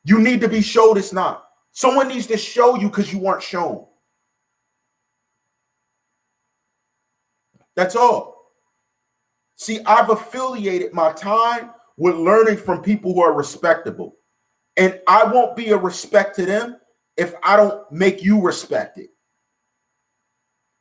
Speaker 1: you need to be showed it's not. Someone needs to show you because you weren't shown. That's all. See, I've affiliated my time with learning from people who are respectable. And I won't be a respect to them if I don't make you respect it.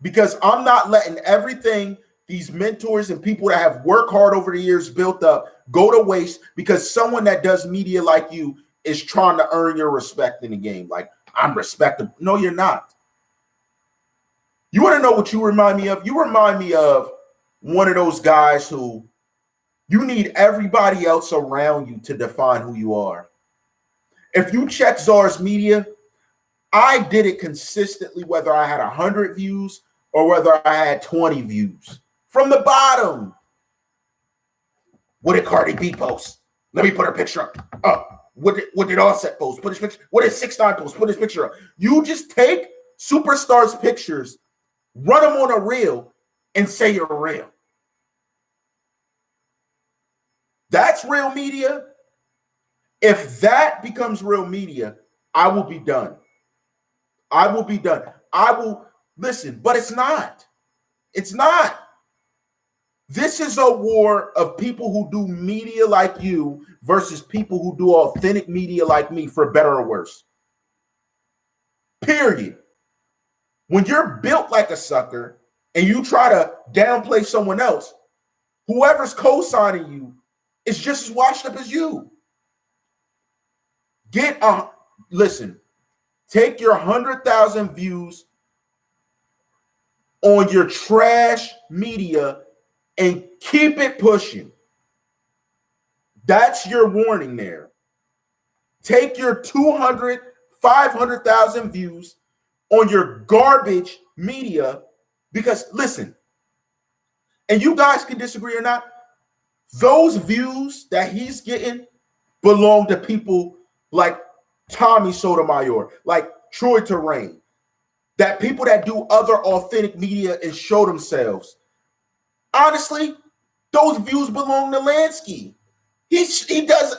Speaker 1: Because I'm not letting everything these mentors and people that have worked hard over the years built up go to waste because someone that does media like you is trying to earn your respect in the game. Like, I'm respectable. No, you're not. You want to know what you remind me of? You remind me of one of those guys who you need everybody else around you to define who you are. If you check Czarr's media, I did it consistently, whether I had 100 views or whether I had 20 views. From the bottom. What did Cardi B post? Let me put her picture up. What did Offset post? Put his picture. What did 6ix9ine post? Put his picture up. You just take superstars' pictures, run them on a reel, and say you're real. That's real media. If that becomes real media, I will be done. I will be done. I will listen, but it's not. It's not. This is a war of people who do media like you versus people who do authentic media like me, for better or worse. Period. When you're built like a sucker and you try to downplay someone else, whoever's co-signing you is just as washed up as you. Listen, take your 100,000 views on your trash media and keep it pushing. That's your warning there. Take your 200, 500,000 views on your garbage media, because listen, and you guys can disagree or not, those views that he's getting belong to people like Tommy Sotomayor, like Troy Terrain, that people that do other authentic media and show themselves. Honestly, those views belong to Lansky. He does,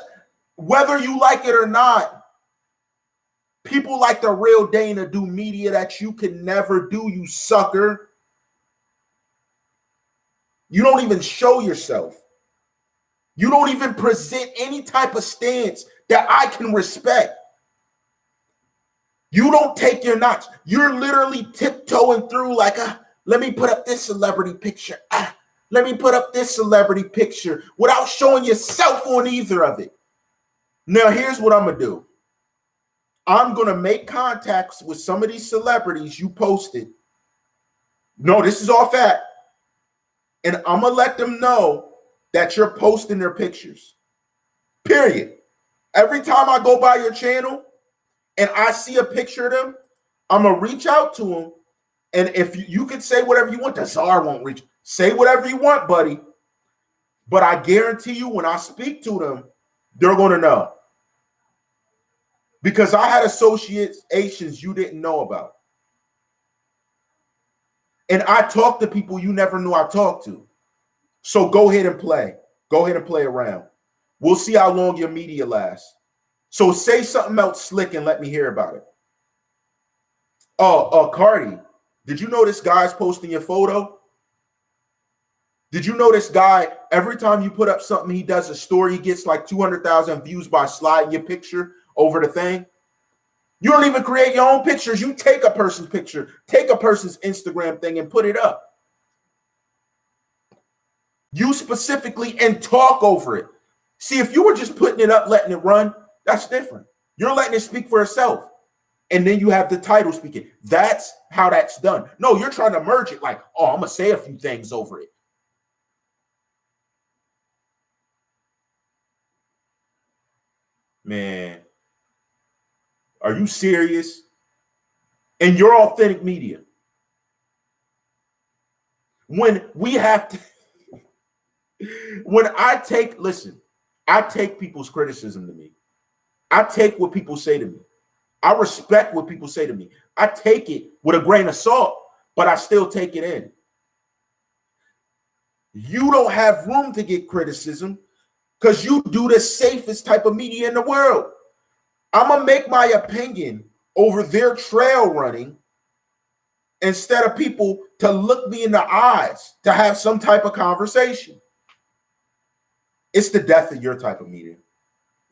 Speaker 1: whether you like it or not. People like the real Dana do media that you can never do, you sucker. You don't even show yourself. You don't even present any type of stance that I can respect. You don't take your notch. You're literally tiptoeing through like, let me put up this celebrity picture. Let me put up this celebrity picture without showing yourself on either of it. Now, here's what I'm going to do. I'm going to make contacts with some of these celebrities you posted. No, this is all fact. And I'm going to let them know that you're posting their pictures. Period. Every time I go by your channel and I see a picture of them, I'm going to reach out to them. And if you can say whatever you want, TheCzarr won't reach. Say whatever you want, buddy. But I guarantee you, when I speak to them, they're going to know. Because I had associations you didn't know about. And I talk to people you never knew I talked to. So go ahead and play. Go ahead and play around. We'll see how long your media lasts. So say something else slick and let me hear about it. Cardi, did you know this guy's posting your photo? Did you know this guy, every time you put up something, he does a story, he gets like 200,000 views by sliding your picture over the thing? You don't even create your own pictures. You take a person's picture, take a person's Instagram thing and put it up. You specifically and talk over it. See, if you were just putting it up, letting it run, that's different. You're letting it speak for itself. And then you have the title speaking. That's how that's done. No, you're trying to merge it like, I'm going to say a few things over it. Man, are you serious? And your authentic media. When we have to, when I take people's criticism to me. I take what people say to me. I respect what people say to me. I take it with a grain of salt, but I still take it in. You don't have room to get criticism because you do the safest type of media in the world. I'm going to make my opinion over their trail running instead of people to look me in the eyes to have some type of conversation. It's the death of your type of media.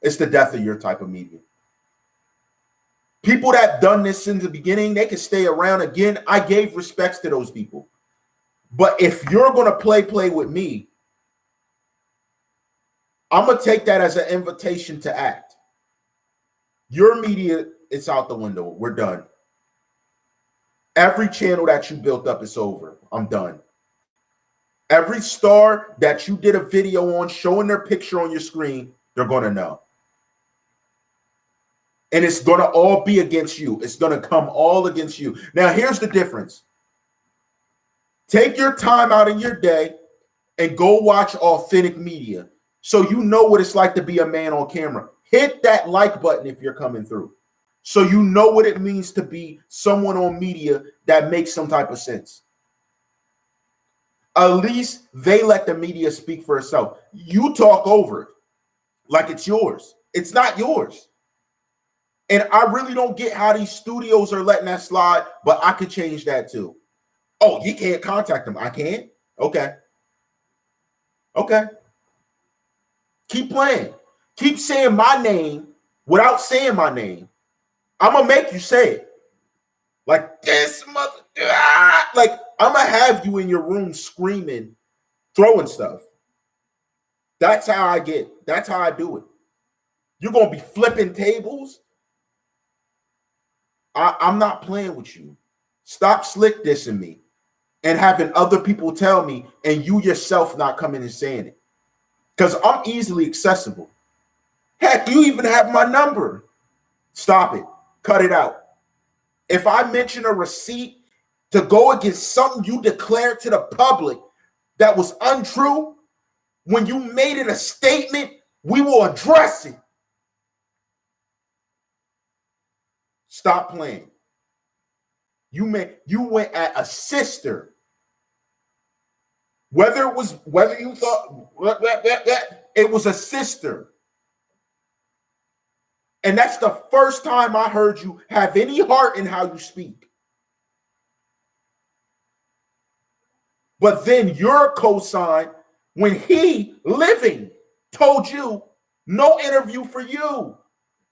Speaker 1: It's the death of your type of media. People that done this since the beginning, they can stay around. Again, I gave respects to those people. But if you're going to play with me, I'm going to take that as an invitation to act. Your media, it's out the window. We're done. Every channel that you built up is over. I'm done. Every star that you did a video on showing their picture on your screen, they're going to know. And it's going to all be against you. It's going to come all against you. Now, here's the difference. Take your time out in your day and go watch authentic media so you know what it's like to be a man on camera. Hit that like button if you're coming through so you know what it means to be someone on media that makes some type of sense. At least they let the media speak for itself. You talk over it like it's yours. It's not yours. And I really don't get how these studios are letting that slide, but I could change that too. Oh, you can't contact them. I can't? Okay. Okay. Keep playing. Keep saying my name without saying my name. I'm going to make you say it. Like this mother. Like, I'm going to have you in your room screaming, throwing stuff. That's how I get. That's how I do it. You're going to be flipping tables. I'm not playing with you. Stop slick dissing me and having other people tell me and you yourself not coming and saying it. Because I'm easily accessible. Heck, you even have my number. Stop it. Cut it out. If I mention a receipt to go against something you declared to the public that was untrue, when you made it a statement, we will address it. Stop playing. You went at a sister. Whether you thought it was a sister. And that's the first time I heard you have any heart in how you speak. But then your cosign, when he living told you no interview for you,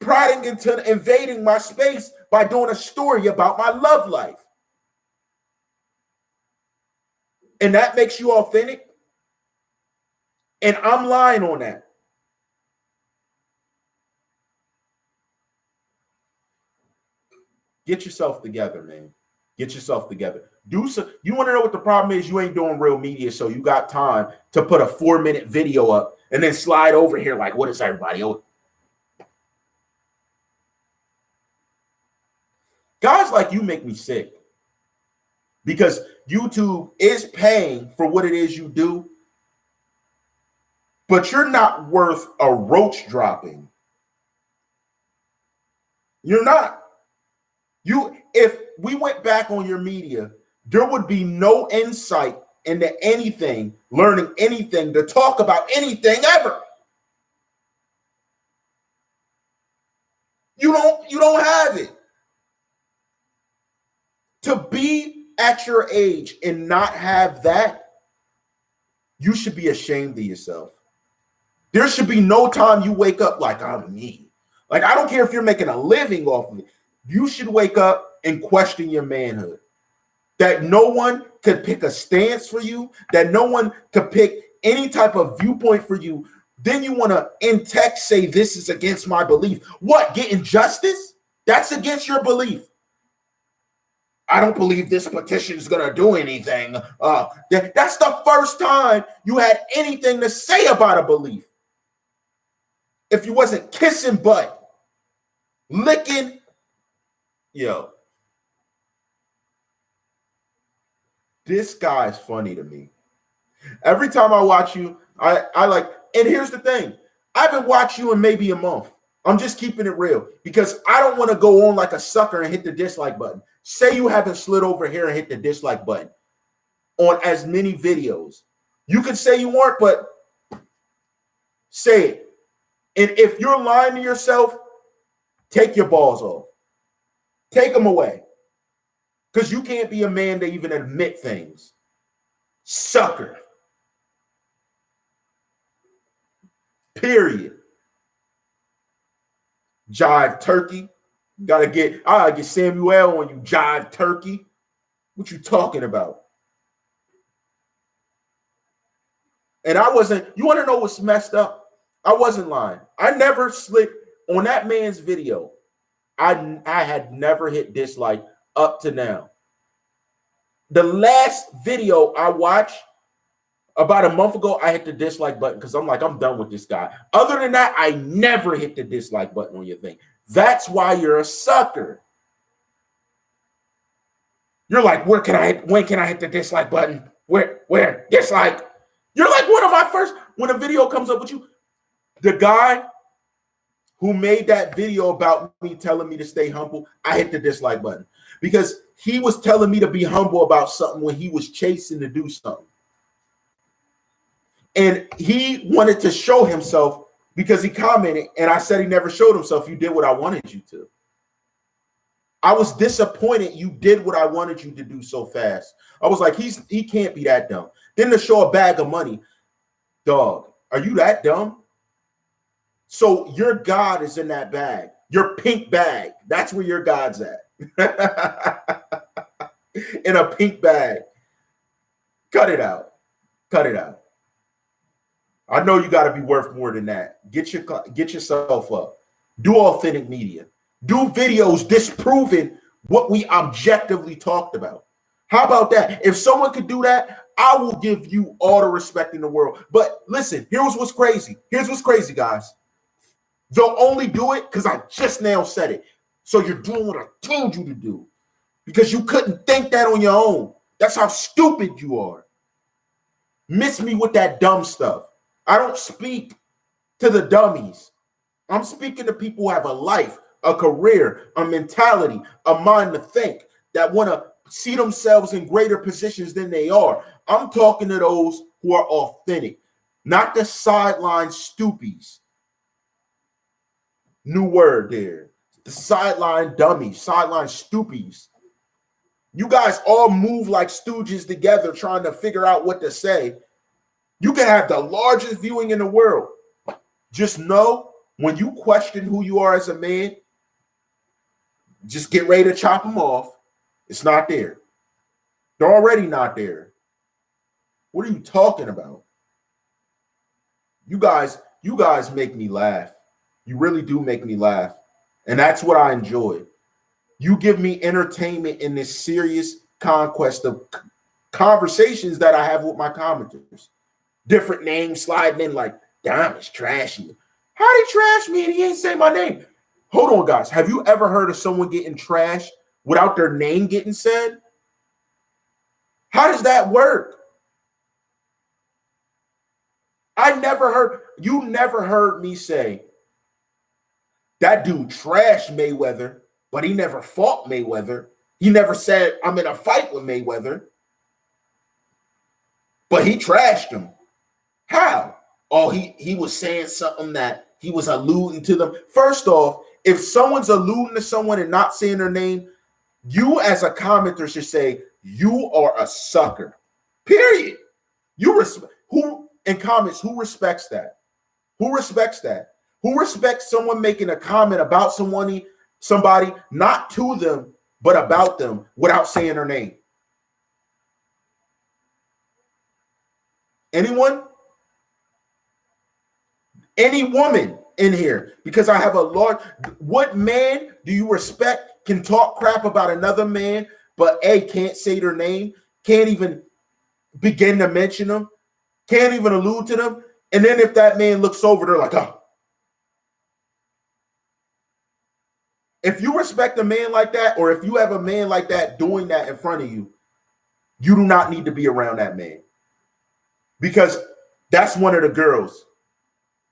Speaker 1: prodding into invading my space by doing a story about my love life. And that makes you authentic. And I'm lying on that. Get yourself together, man. Get yourself together. Do so. You want to know what the problem is? You ain't doing real media, so you got time to put a 4-minute video up and then slide over here like, what is everybody? Guys like you make me sick because YouTube is paying for what it is you do, but you're not worth a roach dropping. You're not. If we went back on your media, there would be no insight into anything, learning anything, to talk about anything ever. You don't have it. To be at your age and not have that, you should be ashamed of yourself. There should be no time you wake up like, I'm me. Like, I don't care if you're making a living off of it. You should wake up and question your manhood. That no one could pick a stance for you, that no one could pick any type of viewpoint for you. Then you want to in text say this is against my belief. What, getting justice? That's against your belief. I don't believe this petition is going to do anything. That's the first time you had anything to say about a belief. If you wasn't kissing butt, licking, yo. This guy's funny to me. Every time I watch you, I like, and here's the thing. I haven't watched you in maybe a month. I'm just keeping it real because I don't want to go on like a sucker and hit the dislike button. Say you haven't slid over here and hit the dislike button on as many videos. You could say you weren't, but say it. And if you're lying to yourself, take your balls off. Take them away. Because you can't be a man to even admit things. Sucker. Period. Jive turkey. I gotta get Samuel on you, jive turkey. What you talking about? And I wasn't, you want to know what's messed up? I wasn't lying. I never slid on that man's video. I had never hit dislike up to now. The last video I watched about a month ago, I hit the dislike button because I'm like, I'm done with this guy. Other than that, I never hit the dislike button on your thing. That's why you're a sucker. You're like, when can I hit the dislike button? Where? Dislike. You're like one of my first, when a video comes up with you, the guy who made that video about me telling me to stay humble, I hit the dislike button because he was telling me to be humble about something when he was chasing to do something. And he wanted to show himself because he commented, and I said he never showed himself. You did what I wanted you to. I was disappointed you did what I wanted you to do so fast. I was like, he can't be that dumb. Then to show a bag of money, dog, are you that dumb? So your God is in that bag, your pink bag. That's where your God's at. In a pink bag. Cut it out. Cut it out. I know you got to be worth more than that. Get yourself up. Do authentic media. Do videos disproving what we objectively talked about. How about that? If someone could do that, I will give you all the respect in the world. But listen, here's what's crazy. Here's what's crazy, guys. They'll only do it because I just now said it. So you're doing what I told you to do because you couldn't think that on your own. That's how stupid you are. Miss me with that dumb stuff. I don't speak to the dummies. I'm speaking to people who have a life, a career, a mentality, a mind to think, that want to see themselves in greater positions than they are. I'm talking to those who are authentic, not the sideline stoopies. New word there. The sideline dummies, sideline stoopies. You guys all move like stooges together trying to figure out what to say. You can have the largest viewing in the world. Just know when you question who you are as a man, just get ready to chop them off. It's not there. They're already not there. What are you talking about? You guys make me laugh. You really do make me laugh. And that's what I enjoy. You give me entertainment in this serious conquest of conversations that I have with my commenters. Different names sliding in like, Dom is trashy. How did he trash me and he ain't say my name? Hold on, guys. Have you ever heard of someone getting trashed without their name getting said? How does that work? You never heard me say, that dude trashed Mayweather, but he never fought Mayweather. He never said, I'm in a fight with Mayweather. But he trashed him. How? Oh, he was saying something that he was alluding to them. First off, if someone's alluding to someone and not saying their name, you as a commenter should say, you are a sucker. Period. Who in comments, who respects that? Who respects that? Who respects someone making a comment about somebody, not to them, but about them without saying their name? Anyone? Any woman in here? Because I have a large. What man do you respect can talk crap about another man, but can't say their name, can't even begin to mention them, can't even allude to them, and then if that man looks over, they're like, oh. If you respect a man like that, or if you have a man like that doing that in front of you, you do not need to be around that man. Because that's one of the girls.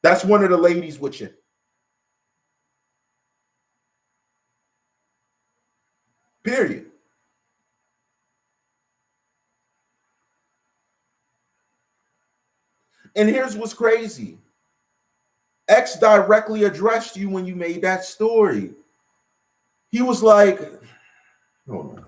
Speaker 1: That's one of the ladies with you. Period. And here's what's crazy. X directly addressed you when you made that story. He was like, hold on.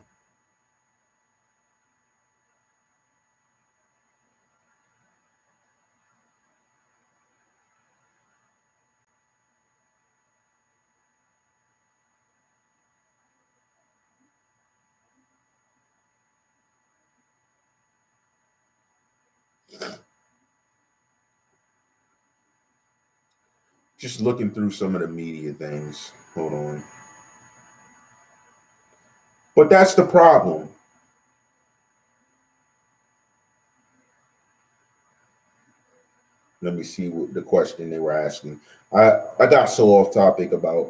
Speaker 1: Just looking through some of the media things. Hold on. But that's the problem. Let me see what the question they were asking. I got so off topic about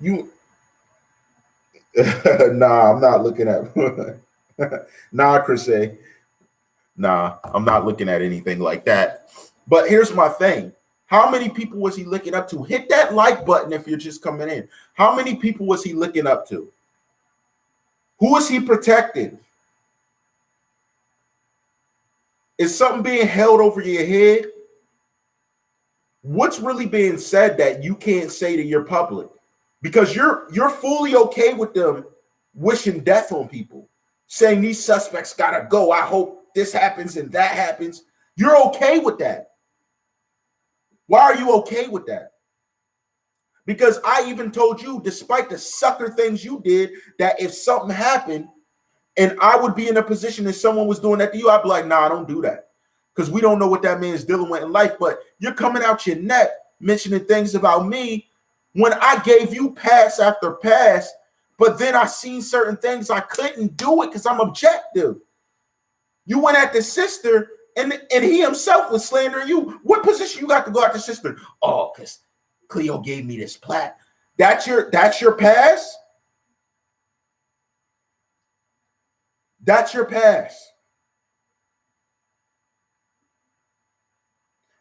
Speaker 1: you. Nah, I'm not looking at. Nah, Chris. Nah, I'm not looking at anything like that. But here's my thing. How many people was he looking up to? Hit that like button if you're just coming in. How many people was he looking up to? Who is he protecting? Is something being held over your head? What's really being said that you can't say to your public? Because you're fully okay with them wishing death on people, saying these suspects gotta go. I hope this happens and that happens. You're okay with that. Why are you okay with that? Because I even told you, despite the sucker things you did, that if something happened and I would be in a position if someone was doing that to you, I'd be like, nah, don't do that. Because we don't know what that man is dealing with in life. But you're coming out your neck mentioning things about me when I gave you pass after pass, but then I seen certain things I couldn't do it because I'm objective. You went at the sister and he himself was slandering you. What position you got to go at the sister? Oh, because Cleo gave me this plaque. That's your pass? That's your pass.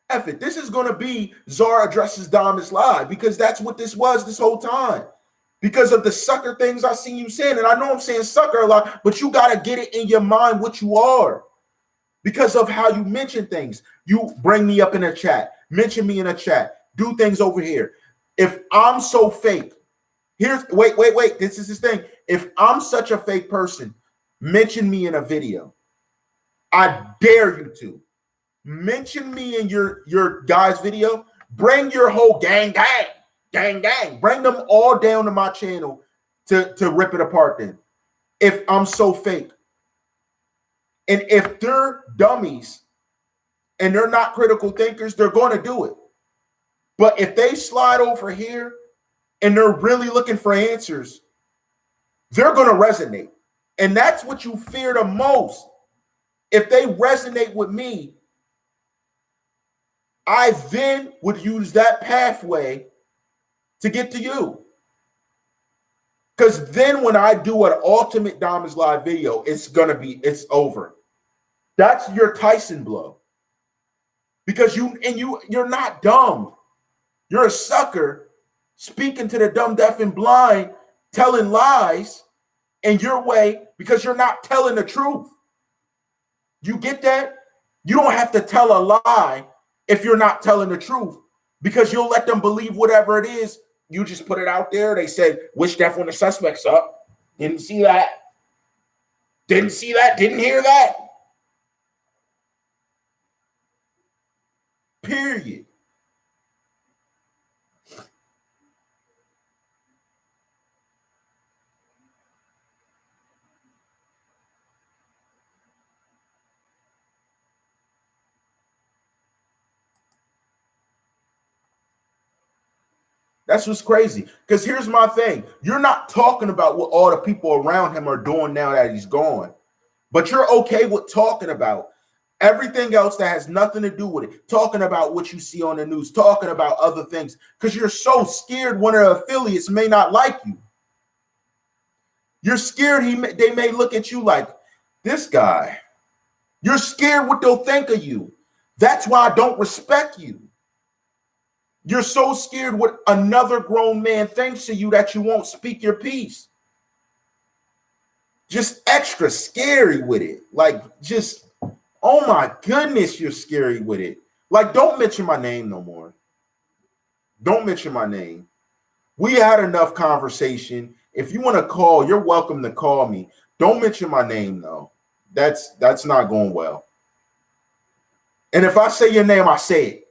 Speaker 1: F it. This is going to be Czarr addresses Domislive because that's what this was this whole time. Because of the sucker things I seen you saying. And I know I'm saying sucker a lot, but you got to get it in your mind what you are. Because of how you mention things. You bring me up in a chat. Mention me in a chat. Do things over here. If I'm so fake, wait. This is this thing. If I'm such a fake person, mention me in a video. I dare you to. Mention me in your guys' video. Bring your whole gang. Bring them all down to my channel to rip it apart then. If I'm so fake. And if they're dummies and they're not critical thinkers, they're going to do it. But if they slide over here and they're really looking for answers, they're going to resonate. And that's what you fear the most. If they resonate with me, I then would use that pathway to get to you. Because then when I do an ultimate Domislive video, it's over. That's your Tyson blow. Because you're not dumb. You're a sucker speaking to the dumb, deaf, and blind, telling lies in your way because you're not telling the truth. You get that? You don't have to tell a lie if you're not telling the truth because you'll let them believe whatever it is. You just put it out there. They said, wish death on the suspects up. Didn't see that. Didn't see that. Didn't hear that. Period. That's what's crazy. Because here's my thing. You're not talking about what all the people around him are doing now that he's gone. But you're okay with talking about everything else that has nothing to do with it. Talking about what you see on the news. Talking about other things. Because you're so scared one of the affiliates may not like you. You're scared they may look at you like, this guy. You're scared what they'll think of you. That's why I don't respect you. You're so scared what another grown man thinks of you that you won't speak your piece. Just extra scary with it. Like, just, oh my goodness, you're scary with it. Like, don't mention my name no more. Don't mention my name. We had enough conversation. If you want to call, you're welcome to call me. Don't mention my name, though. That's not going well. And if I say your name, I say it.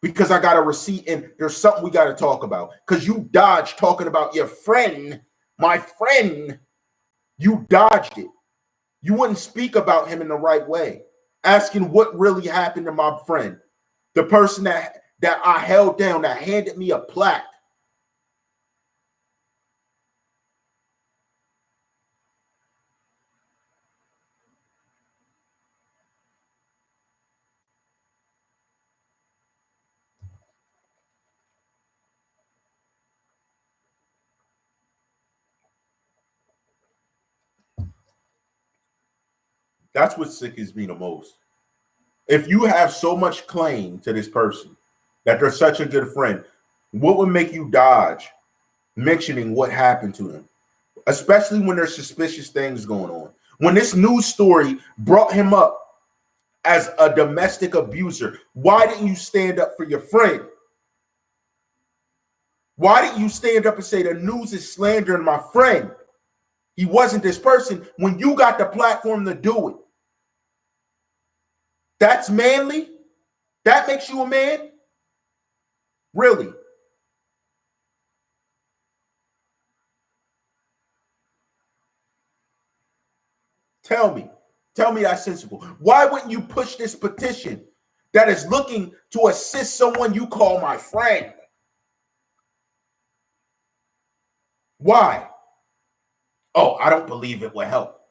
Speaker 1: Because I got a receipt and there's something we got to talk about. Because you dodged talking about your friend, my friend. You dodged it. You wouldn't speak about him in the right way. Asking what really happened to my friend. The person that I held down, that handed me a plaque. That's what sickens me the most. If you have so much claim to this person, that they're such a good friend, what would make you dodge mentioning what happened to them? Especially when there's suspicious things going on. When this news story brought him up as a domestic abuser, why didn't you stand up for your friend? Why didn't you stand up and say the news is slandering my friend? He wasn't this person when you got the platform to do it. That's manly? That makes you a man? Really? Tell me that's sensible. Why wouldn't you push this petition that is looking to assist someone you call my friend? Why? Oh, I don't believe it will help.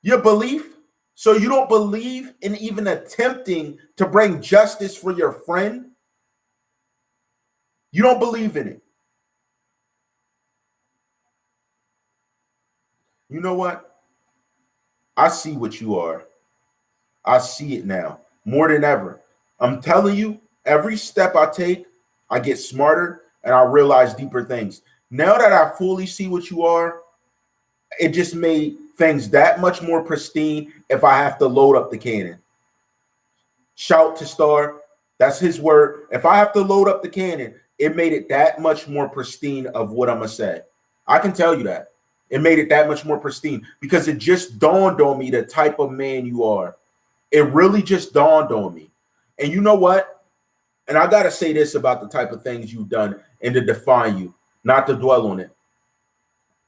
Speaker 1: Your belief? So you don't believe in even attempting to bring justice for your friend? You don't believe in it. You know what? I see what you are. I see it now more than ever. I'm telling you, every step I take, I get smarter and I realize deeper things. Now that I fully see what you are, it just made things that much more pristine if I have to load up the cannon. Shout to Czarr. That's his word. If I have to load up the cannon, it made it that much more pristine of what I'm going to say. I can tell you that. It made it that much more pristine because it just dawned on me the type of man you are. It really just dawned on me. And you know what? And I got to say this about the type of things you've done and to define you, not to dwell on it.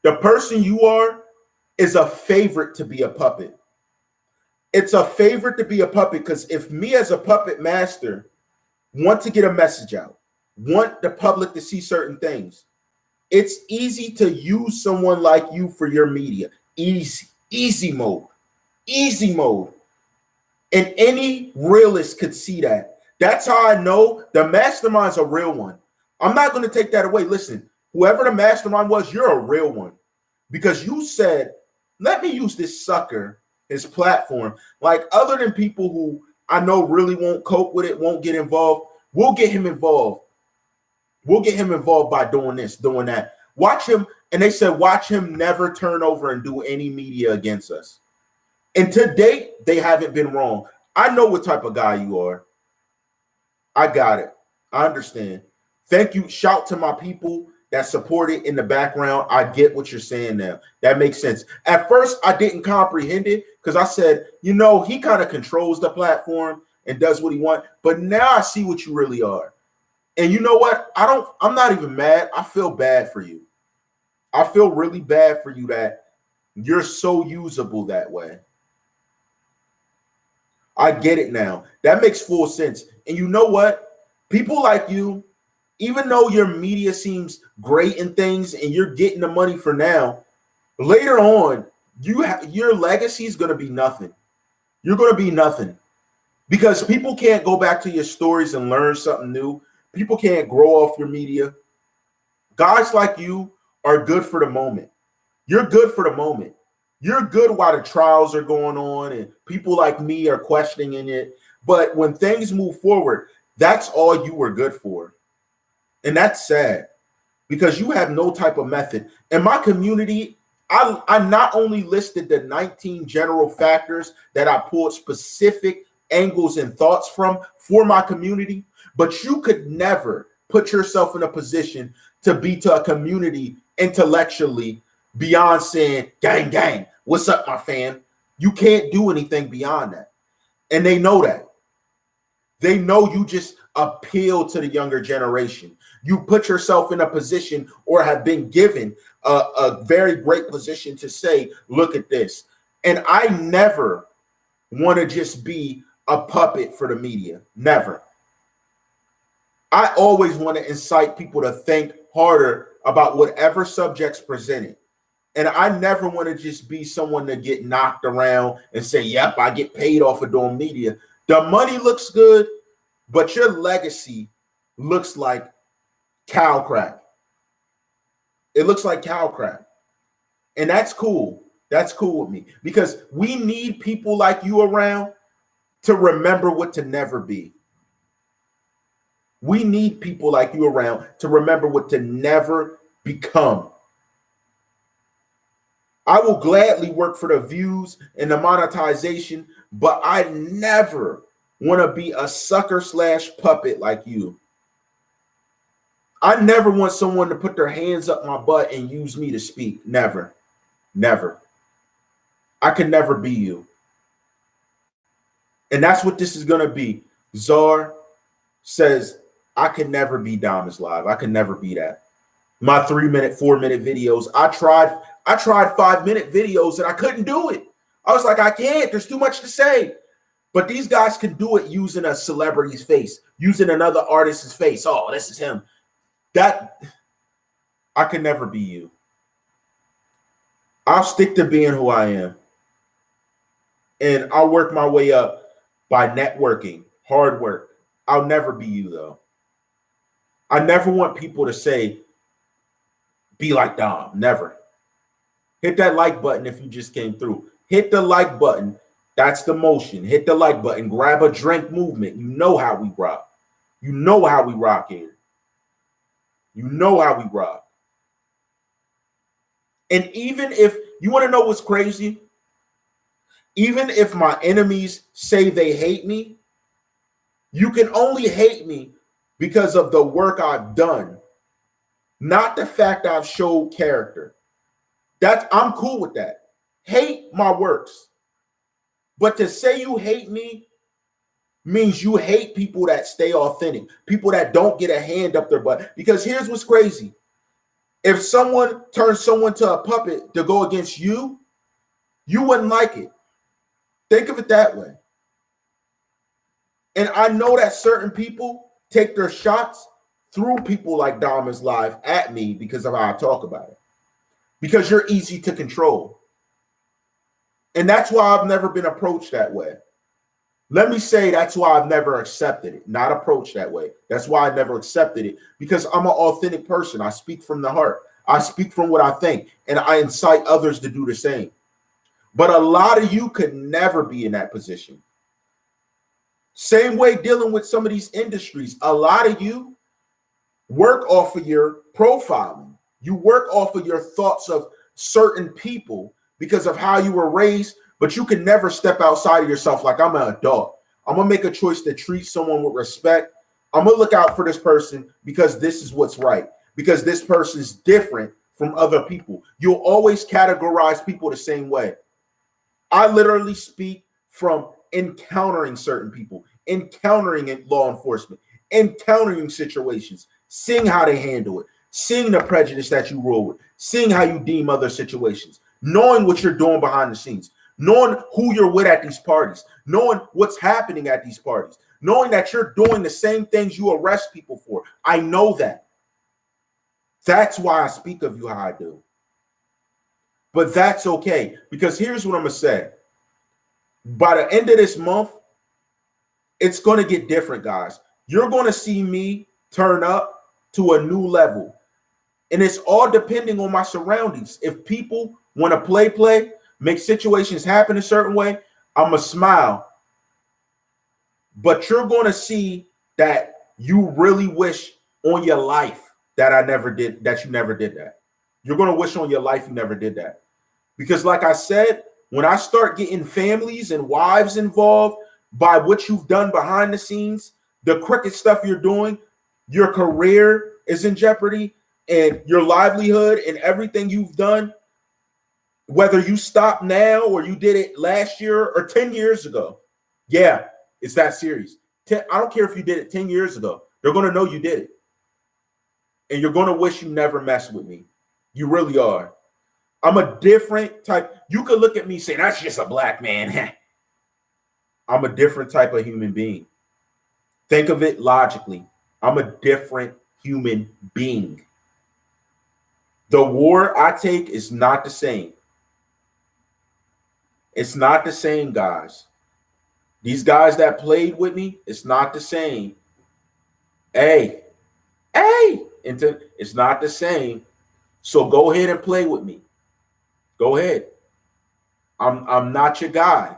Speaker 1: The person you are is a favorite to be a puppet. It's a favorite to be a puppet because if me as a puppet master want to get a message out, want the public to see certain things, it's easy to use someone like you for your media. Easy mode. And any realist could see that. That's how I know the mastermind's a real one. I'm not going to take that away. Listen, whoever the mastermind was, you're a real one. Because you said, let me use this sucker, his platform. Like other than people who I know really won't cope with it, won't get involved, we'll get him involved. We'll get him involved by doing this, doing that. Watch him. And they said, watch him never turn over and do any media against us. And to date, they haven't been wrong. I know what type of guy you are. I got it. I understand. Thank you. Shout to my people that support it in the background. I get what you're saying now. That makes sense. At first, I didn't comprehend it because I said, you know, he kind of controls the platform and does what he wants. But now I see what you really are. And you know what? I'm not even mad. I feel bad for you. I feel really bad for you that you're so usable that way. I get it now. That makes full sense. And you know what? People like you, even though your media seems great and things and you're getting the money for now, later on, your legacy is going to be nothing. You're going to be nothing because people can't go back to your stories and learn something new. People can't grow off your media. Guys like you are good for the moment. You're good for the moment. You're good while the trials are going on and people like me are questioning it. But when things move forward, that's all you were good for. And that's sad because you have no type of method. In my community, I not only listed the 19 general factors that I pulled specific angles and thoughts from for my community, but you could never put yourself in a position to be to a community intellectually beyond saying, gang, gang, what's up, my fam? You can't do anything beyond that. And they know that. They know you just appeal to the younger generation. You put yourself in a position or have been given a very great position to say, look at this. And I never want to just be a puppet for the media. Never. I always want to incite people to think harder about whatever subjects presented. And I never want to just be someone to get knocked around and say, yep, I get paid off of doing media. The money looks good, but your legacy looks like cow crap. It looks like cow crap. And that's cool. That's cool with me because we need people like you around to remember what to never be. We need people like you around to remember what to never become. I will gladly work for the views and the monetization, but I never want to be a sucker / puppet like you. I never want someone to put their hands up my butt and use me to speak. Never. Never. I can never be you. And that's what this is going to be. Czarr says, I can never be Domislive. I can never be that. My 3-minute, 4-minute videos. I tried 5-minute videos and I couldn't do it. I was like, I can't. There's too much to say. But these guys can do it using a celebrity's face, using another artist's face. Oh, this is him. That I can never be you. I'll stick to being who I am. And I'll work my way up by networking, hard work. I'll never be you, though. I never want people to say, be like Dom. Never. Hit that like button if you just came through. Hit the like button. That's the motion. Hit the like button. Grab a drink movement. You know how we rock. You know how we rock here. You know how we rock. And even if you want to know what's crazy, even if my enemies say they hate me, you can only hate me because of the work I've done, not the fact I've showed character. I'm cool with that. Hate my works. But to say you hate me means you hate people that stay authentic, people that don't get a hand up their butt. Because here's what's crazy. If someone turns someone to a puppet to go against you, you wouldn't like it. Think of it that way. And I know that certain people take their shots through people like Domislive at me because of how I talk about it. Because you're easy to control. And that's why I've never been approached that way. Let me say that's why I've never accepted it, not approached that way. That's why I never accepted it, because I'm an authentic person. I speak from the heart. I speak from what I think, and I incite others to do the same. But a lot of you could never be in that position. Same way dealing with some of these industries. A lot of you work off of your profiling. You work off of your thoughts of certain people because of how you were raised, but you can never step outside of yourself like, I'm an adult. I'm going to make a choice to treat someone with respect. I'm going to look out for this person because this is what's right, because this person is different from other people. You'll always categorize people the same way. I literally speak from encountering certain people, encountering law enforcement, encountering situations, seeing how they handle it, seeing the prejudice that you roll with, seeing how you deem other situations, knowing what you're doing behind the scenes, knowing who you're with at these parties, knowing what's happening at these parties, knowing that you're doing the same things you arrest people for. I know that. That's why I speak of you how I do. But that's okay, because here's what I'm going to say. By the end of this month, it's going to get different, guys. You're going to see me turn up to a new level. And it's all depending on my surroundings. If people want to play, make situations happen a certain way, I'm going to smile. But you're going to see that you really wish on your life that I never did, that you never did that. You're going to wish on your life you never did that. Because like I said, when I start getting families and wives involved by what you've done behind the scenes, the crooked stuff you're doing, your career is in jeopardy, and your livelihood and everything you've done, whether you stop now or you did it last year or 10 years ago. Yeah, it's that serious. I don't care if you did it 10 years ago. They're going to know you did it. And you're going to wish you never messed with me. You really are. I'm a different type. You could look at me and say, that's just a black man. I'm a different type of human being. Think of it logically. I'm a different human being. The war I take is not the same. It's not the same, guys. These guys that played with me, it's not the same. It's not the same. So go ahead and play with me. Go ahead. I'm not your guy.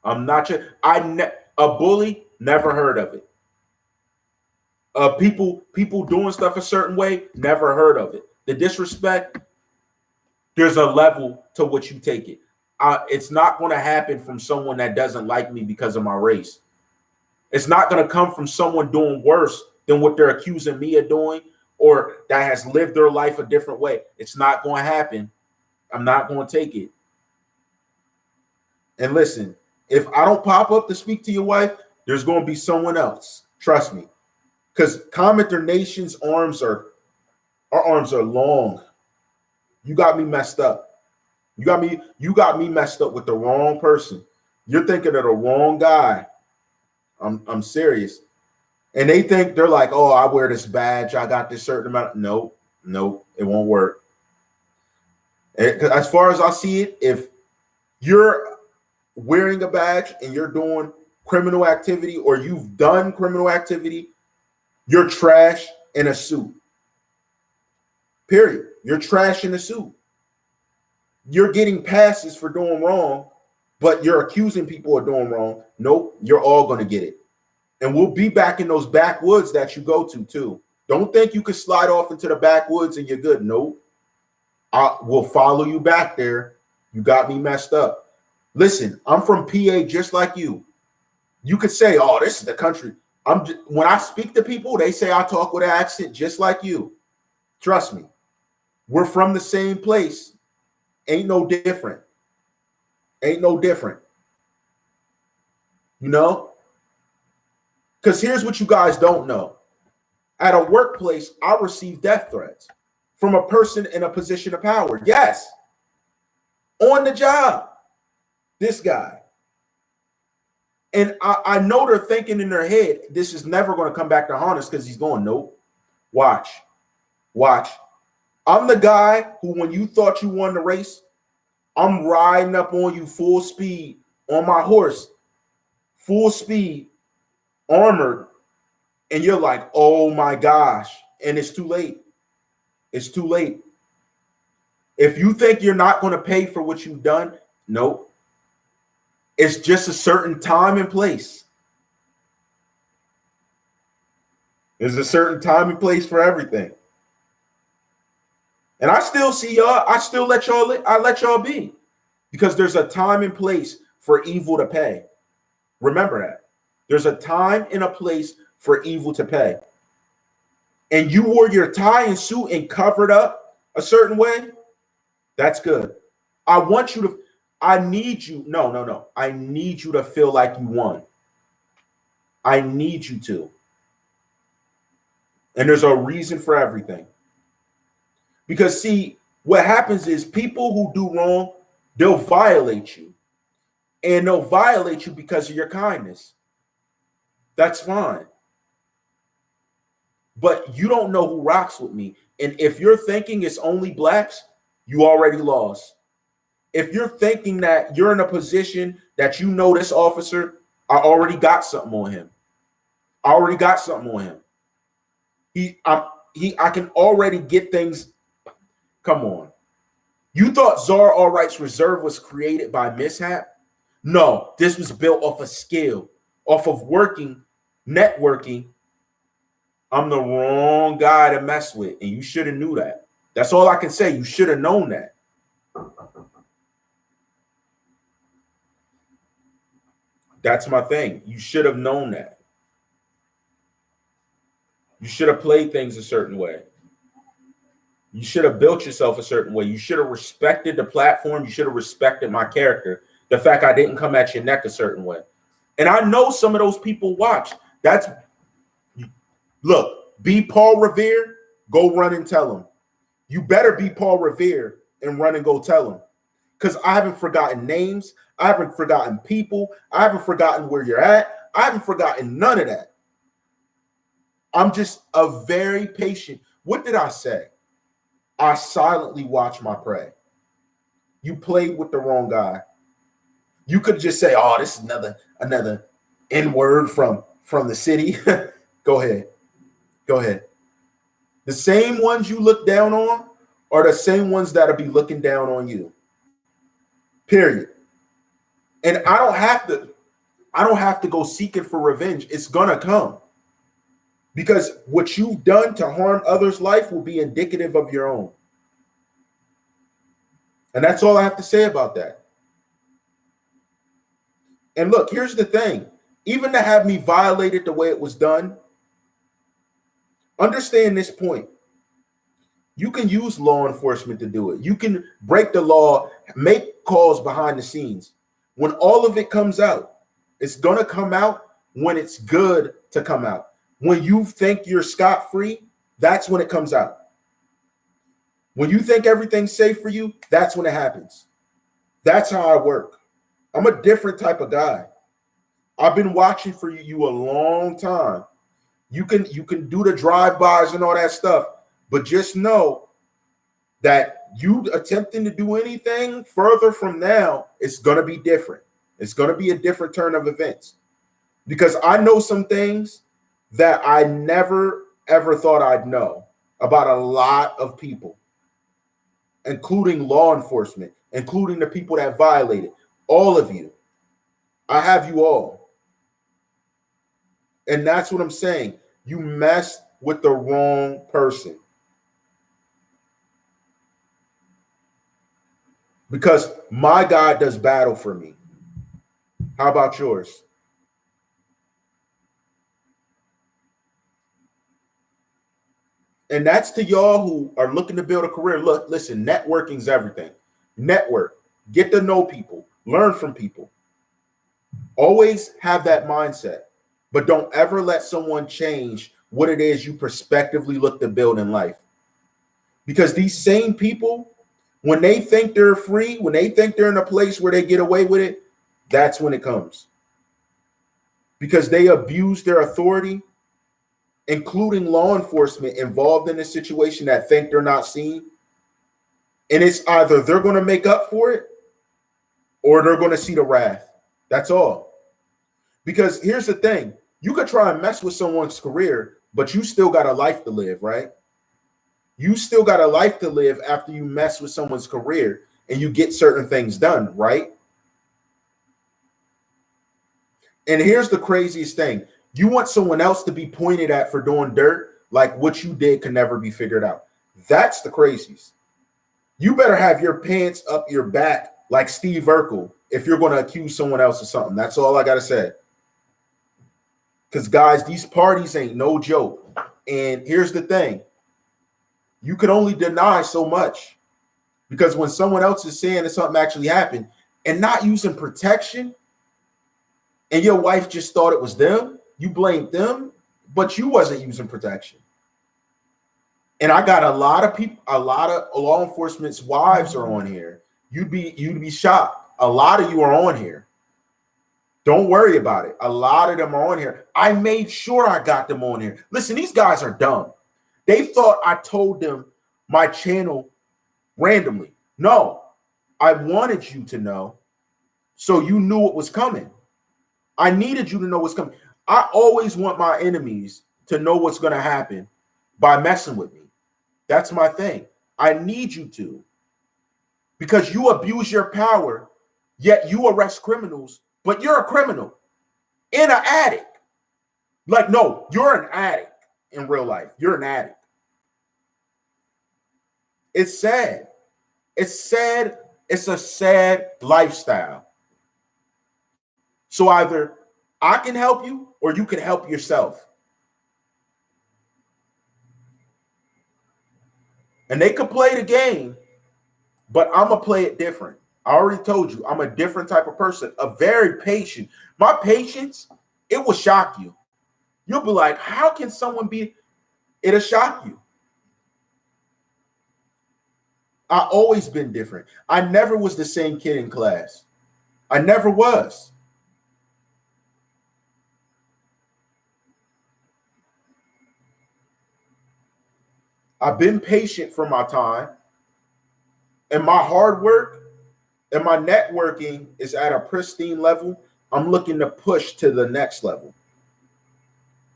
Speaker 1: I'm not your. A bully. Never heard of it. People doing stuff a certain way, never heard of it. The disrespect, there's a level to which you take it. It's not going to happen from someone that doesn't like me because of my race. It's not going to come from someone doing worse than what they're accusing me of doing, or that has lived their life a different way. It's not going to happen. I'm not going to take it. And listen, if I don't pop up to speak to your wife, there's going to be someone else. Trust me. Because CommenterNation's arms are long. You got me messed up. You got me messed up with the wrong person. You're thinking of the wrong guy. I'm serious. And they think they're like, oh, I wear this badge, I got this certain amount. No, it won't work. As far as I see it, if you're wearing a badge and you're doing criminal activity or you've done criminal activity, you're trash in a suit. Period. You're trash in a suit. You're getting passes for doing wrong, but you're accusing people of doing wrong. Nope, you're all going to get it. And we'll be back in those backwoods that you go to too. Don't think you can slide off into the backwoods and you're good. Nope. I will follow you back there. You got me messed up. Listen, I'm from PA just like you. You could say, oh, this is the country. When I speak to people, they say I talk with an accent just like you. Trust me. We're from the same place. Ain't no different. Ain't no different. You know? Because here's what you guys don't know. At a workplace, I receive death threats from a person in a position of power. Yes. On the job. This guy. And I know they're thinking in their head, this is never going to come back to haunt us because he's going, nope. Watch. I'm the guy who, when you thought you won the race, I'm riding up on you full speed on my horse, full speed, armored, and you're like, oh my gosh, and it's too late. It's too late. If you think you're not going to pay for what you've done, nope. It's just a certain time and place. There's a certain time and place for everything. And I still see y'all. I still let y'all be, because there's a time and place for evil to pay. Remember that. There's a time and a place for evil to pay. And you wore your tie and suit and covered up a certain way. That's good. I need you to feel like you won. I need you to. And there's a reason for everything. Because see, what happens is people who do wrong, they'll violate you. And they'll violate you because of your kindness. That's fine. But you don't know who rocks with me. And if you're thinking it's only blacks, you already lost. If you're thinking that you're in a position that you know this officer, I already got something on him. I can already get things. Come on. You thought Czarr All Rights Reserve was created by mishap? No, this was built off of skill, off of networking. I'm the wrong guy to mess with, and you should have knew that. That's all I can say. You should have known that. That's my thing. You should have known that. You should have played things a certain way. You should have built yourself a certain way. You should have respected the platform. You should have respected my character. The fact I didn't come at your neck a certain way. And I know some of those people watch. Look, be Paul Revere, go run and tell them. You better be Paul Revere and run and go tell them. Because I haven't forgotten names. I haven't forgotten people. I haven't forgotten where you're at. I haven't forgotten none of that. I'm just a very patient. What did I say? I silently watch my prey. You played with the wrong guy. You could just say, oh, this is another N-word from the city. Go ahead. The same ones you look down on are the same ones that'll be looking down on you. Period. And I don't have to go seeking for revenge. It's gonna come. Because what you've done to harm others' life will be indicative of your own. And that's all I have to say about that. And look, here's the thing. Even to have me violated the way it was done, understand this point. You can use law enforcement to do it. You can break the law, make calls behind the scenes. When all of it comes out, it's going to come out when it's good to come out. When you think you're scot-free, that's when it comes out. When you think everything's safe for you, that's when it happens. That's how I work. I'm a different type of guy. I've been watching for you a long time. You can do the drive-bys and all that stuff, but just know that you attempting to do anything further from now, it's going to be different. It's going to be a different turn of events. Because I know some things that I never, ever thought I'd know about a lot of people, including law enforcement, including the people that violated. All of you. I have you all. And that's what I'm saying. You messed with the wrong person. Because my God does battle for me. How about yours? And that's to y'all who are looking to build a career. Look, listen, networking's everything. Network. Get to know people. Learn from people. Always have that mindset. But don't ever let someone change what it is you prospectively look to build in life. Because these same people, when they think they're free, when they think they're in a place where they get away with it, that's when it comes. Because they abuse their authority, including law enforcement involved in this situation that think they're not seen. And it's either they're going to make up for it or they're going to see the wrath. That's all. Because here's the thing. You could try and mess with someone's career, but you still got a life to live, right? You still got a life to live after you mess with someone's career and you get certain things done, right? And here's the craziest thing. You want someone else to be pointed at for doing dirt, like what you did can never be figured out. That's the craziest. You better have your pants up your back like Steve Urkel if you're going to accuse someone else of something. That's all I got to say. Because, guys, these parties ain't no joke. And here's the thing. You can only deny so much. Because when someone else is saying that something actually happened and not using protection, and your wife just thought it was them, you blamed them, but you wasn't using protection. And I got a lot of people, a lot of law enforcement's wives are on here. You'd be shocked. A lot of you are on here. Don't worry about it. A lot of them are on here. I made sure I got them on here. Listen, these guys are dumb. They thought I told them my channel randomly. No, I wanted you to know so you knew what was coming. I needed you to know what's coming. I always want my enemies to know what's going to happen by messing with me. That's my thing. I need you to. Because you abuse your power, yet you arrest criminals, but you're a criminal and an addict. Like, no, you're an addict in real life. You're an addict. It's sad. It's sad. It's a sad lifestyle. So either I can help you or you can help yourself. And they could play the game, but I'm going to play it different. I already told you, I'm a different type of person, a very patient. My patience, it will shock you. You'll be like, how can someone be? It'll shock you. I always been different. I never was the same kid in class. I never was. I've been patient for my time, and my hard work and my networking is at a pristine level. I'm looking to push to the next level.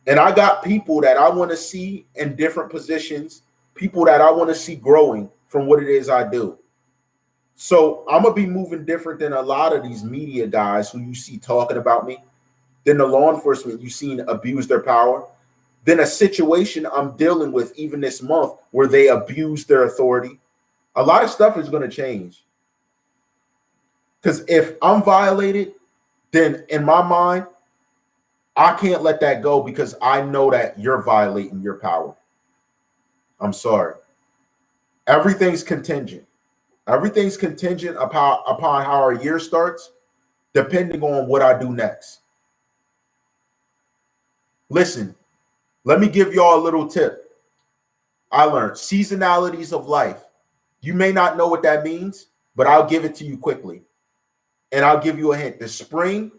Speaker 1: And I got people that I want to see in different positions, people that I want to see growing from what it is I do. So I'm going to be moving different than a lot of these media guys who you see talking about me, than the law enforcement you've seen abuse their power. than a situation I'm dealing with even this month where they abuse their authority. A lot of stuff is going to change. Because if I'm violated, then in my mind, I can't let that go because I know that you're violating your power. I'm sorry. Everything's contingent. Everything's contingent upon how our year starts, depending on what I do next. Listen, let me give y'all a little tip. I learned seasonalities of life. You may not know what that means, but I'll give it to you quickly. And I'll give you a hint. The spring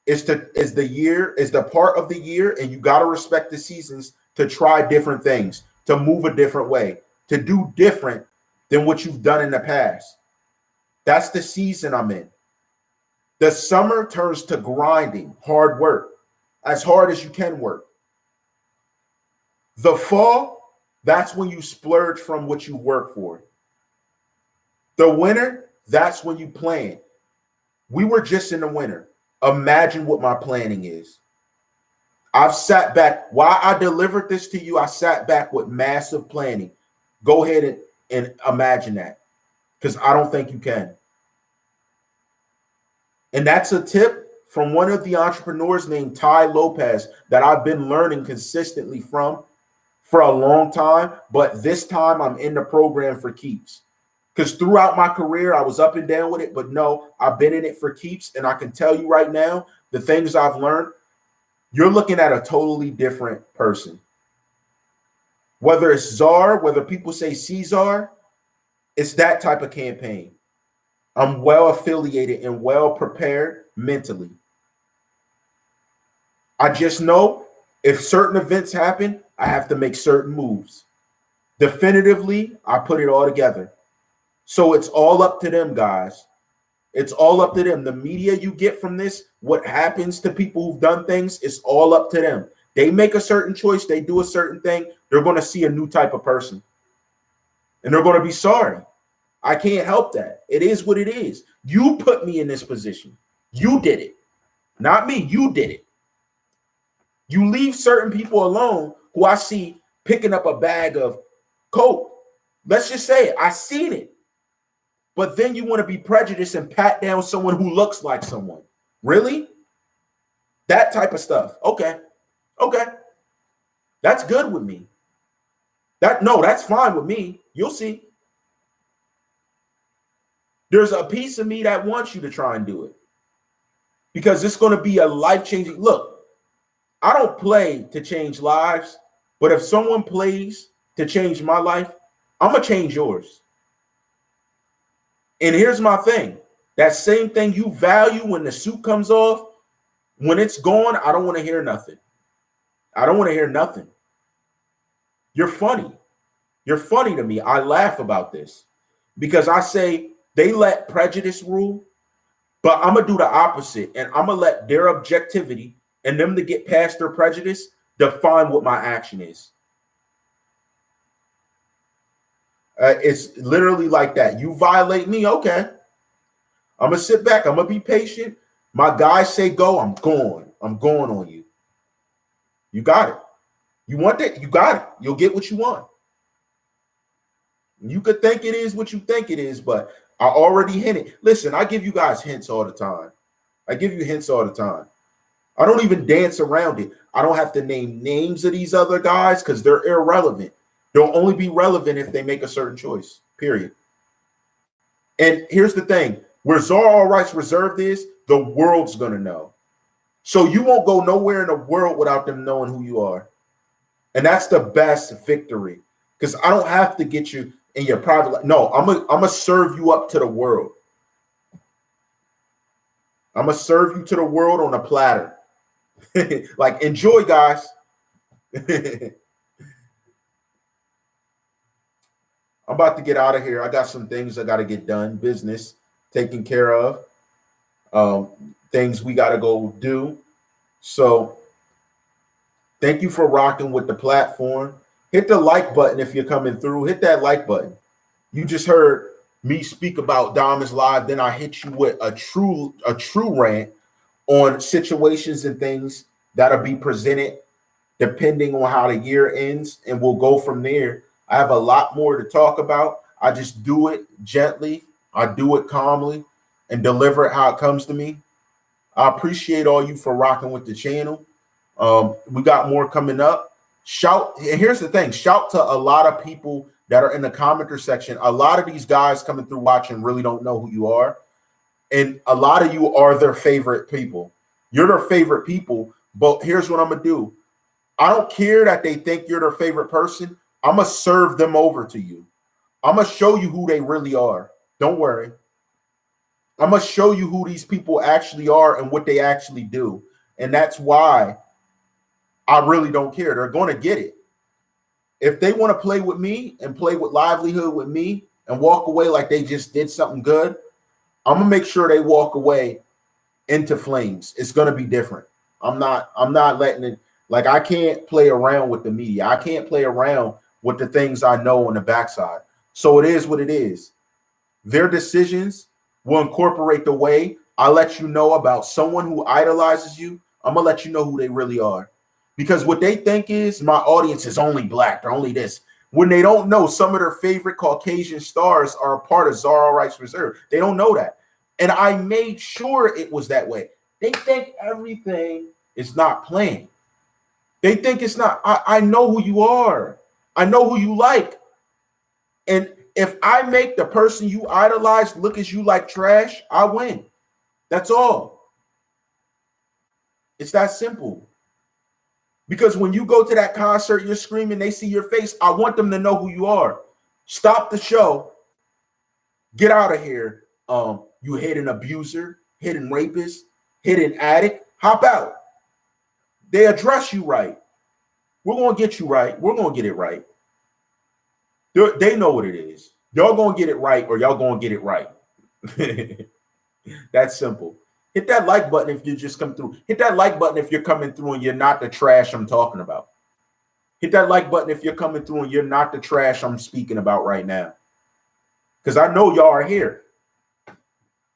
Speaker 1: is the part of the year, and you got to respect the seasons to try different things, to move a different way, to do different than what you've done in the past. That's the season I'm in. The summer turns to grinding, hard work, as hard as you can work. The fall, that's when you splurge from what you work for. The winter, that's when you plan. We were just in the winter. Imagine what my planning is. I've sat back. While I delivered this to you, I sat back with massive planning. Go ahead and imagine that, because I don't think you can. And that's a tip from one of the entrepreneurs named Ty Lopez that I've been learning consistently from for a long time. But this time I'm in the program for keeps. Because throughout my career, I was up and down with it. But no, I've been in it for keeps. And I can tell you right now, the things I've learned, you're looking at a totally different person. Whether it's Czarr, whether people say CZarr, it's that type of campaign. I'm well affiliated and well prepared mentally. I just know if certain events happen, I have to make certain moves. Definitively, I put it all together. So it's all up to them, guys. It's all up to them. The media you get from this, what happens to people who've done things, it's all up to them. They make a certain choice. They do a certain thing. They're going to see a new type of person. And they're going to be sorry. I can't help that. It is what it is. You put me in this position. You did it. Not me. You did it. You leave certain people alone who I see picking up a bag of coke. Let's just say it. I seen it. But then you want to be prejudiced and pat down someone who looks like someone. Really? That type of stuff. Okay. Okay. That's good with me. That's fine with me. You'll see. There's a piece of me that wants you to try and do it. Because it's going to be a life-changing. Look, I don't play to change lives. But if someone plays to change my life, I'm going to change yours. And here's my thing. That same thing you value when the suit comes off, when it's gone, I don't want to hear nothing. I don't want to hear nothing. You're funny. You're funny to me. I laugh about this because I say they let prejudice rule, but I'm going to do the opposite. And I'm going to let their objectivity and them to get past their prejudice define what my action is. It's literally like that. You violate me, okay. I'm going to sit back. I'm going to be patient. My guys say go, I'm going. I'm going on you. You got it. You want that? You got it. You'll get what you want. You could think it is what you think it is, but I already hinted. Listen, I give you guys hints all the time. I give you hints all the time. I don't even dance around it. I don't have to name names of these other guys because they're irrelevant. They'll only be relevant if they make a certain choice, period. And here's the thing. Where Czarr All Rights Reserved is, the world's going to know. So you won't go nowhere in the world without them knowing who you are. And that's the best victory because I don't have to get you in your private life. No, I'm gonna serve you up to the world. I'm going to serve you to the world on a platter. Like, enjoy, guys. I'm about to get out of here. I got some things I got to get done, business taken care of, things we got to go do. So thank you for rocking with the platform. Hit the like button if you're coming through. Hit that like button. You just heard me speak about Domislive. Then I hit you with a true rant on situations and things that'll be presented depending on how the year ends, and we'll go from there. I have a lot more to talk about. I just do it gently. I do it calmly and deliver it how it comes to me. I appreciate all you for rocking with the channel. We got more coming up. Shout, and here's the thing, shout to a lot of people that are in the commenter section. A lot of these guys coming through watching really don't know who you are. And a lot of you are their favorite people. You're their favorite people, but here's what I'm going to do. I don't care that they think you're their favorite person. I'm going to serve them over to you. I'm going to show you who they really are. Don't worry. I'm going to show you who these people actually are and what they actually do. And that's why I really don't care. They're going to get it. If they want to play with me and play with livelihood with me and walk away like they just did something good, I'm going to make sure they walk away into flames. It's going to be different. I'm not letting it, like, I can't play around with the media. I can't play around with the things I know on the backside. So it is what it is. Their decisions will incorporate the way I let you know about someone who idolizes you. I'm going to let you know who they really are. Because what they think is my audience is only black. They're only this. When they don't know some of their favorite Caucasian stars are a part of Czarr All Rights Reserved. They don't know that. And I made sure it was that way. They think everything is not playing. They think it's not. I know who you are. I know who you like. And if I make the person you idolize look at you like trash, I win. That's all. It's that simple. Because when you go to that concert, you're screaming, they see your face. I want them to know who you are. Stop the show. Get out of here. You hidden abuser, hidden rapist, hidden addict. Hop out. They address you right. We're going to get you right. We're going to get it right. They know what it is. Y'all going to get it right or y'all going to get it right. That's simple. Hit that like button if you just come through. Hit that like button if you're coming through and you're not the trash I'm talking about. Hit that like button if you're coming through and you're not the trash I'm speaking about right now. Because I know y'all are here.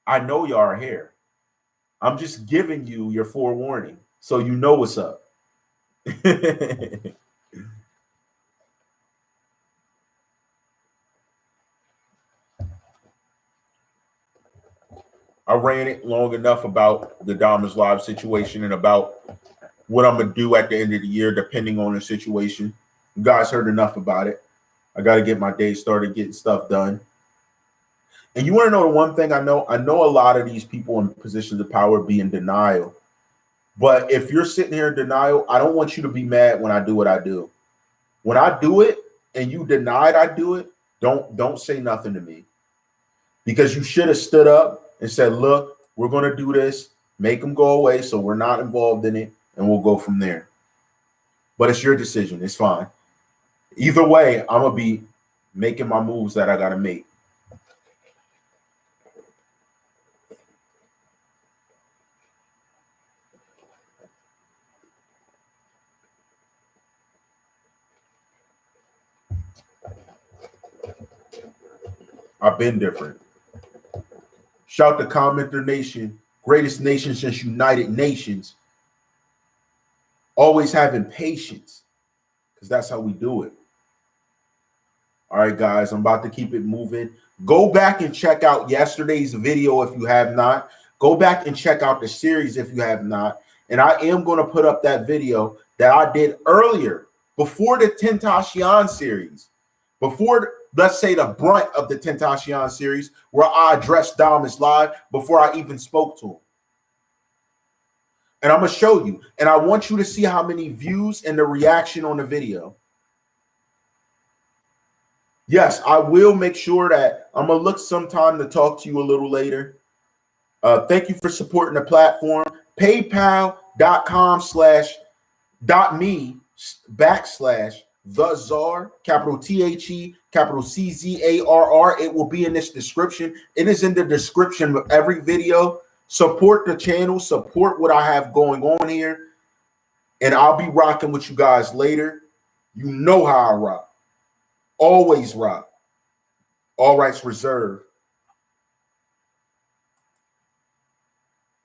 Speaker 1: I know y'all are here. I'm just giving you your forewarning so you know what's up. I ran it long enough about the Domislive situation and about what I'm going to do at the end of the year, depending on the situation. You guys heard enough about it. I got to get my day started, getting stuff done. And you want to know the one thing I know? I know a lot of these people in positions of power be in denial. But if you're sitting here in denial, I don't want you to be mad when I do what I do. When I do it and you denied I do it, don't say nothing to me. Because you should have stood up and said, look, we're going to do this, make them go away so we're not involved in it, and we'll go from there. But it's your decision. It's fine. Either way, I'm going to be making my moves that I got to make. I've been different. Shout to CommenterNation, greatest nation since United Nations. Always having patience, because that's how we do it. All right, guys, I'm about to keep it moving. Go back and check out yesterday's video if you have not. Go back and check out the series if you have not. And I am going to put up that video that I did earlier, before the Tentacion series, before, let's say, the brunt of the Tentacion series, where I addressed Domislive before I even spoke to him. And I'm going to show you. And I want you to see how many views and the reaction on the video. Yes, I will make sure that I'm going to look sometime to talk to you a little later. Thank you for supporting the platform. PayPal.me/TheCzarr, capital THE, capital CZARR. It will be in this description. It is in the description of every video. Support the channel. Support what I have going on here. And I'll be rocking with you guys later. You know how I rock. Always rock. All rights reserved.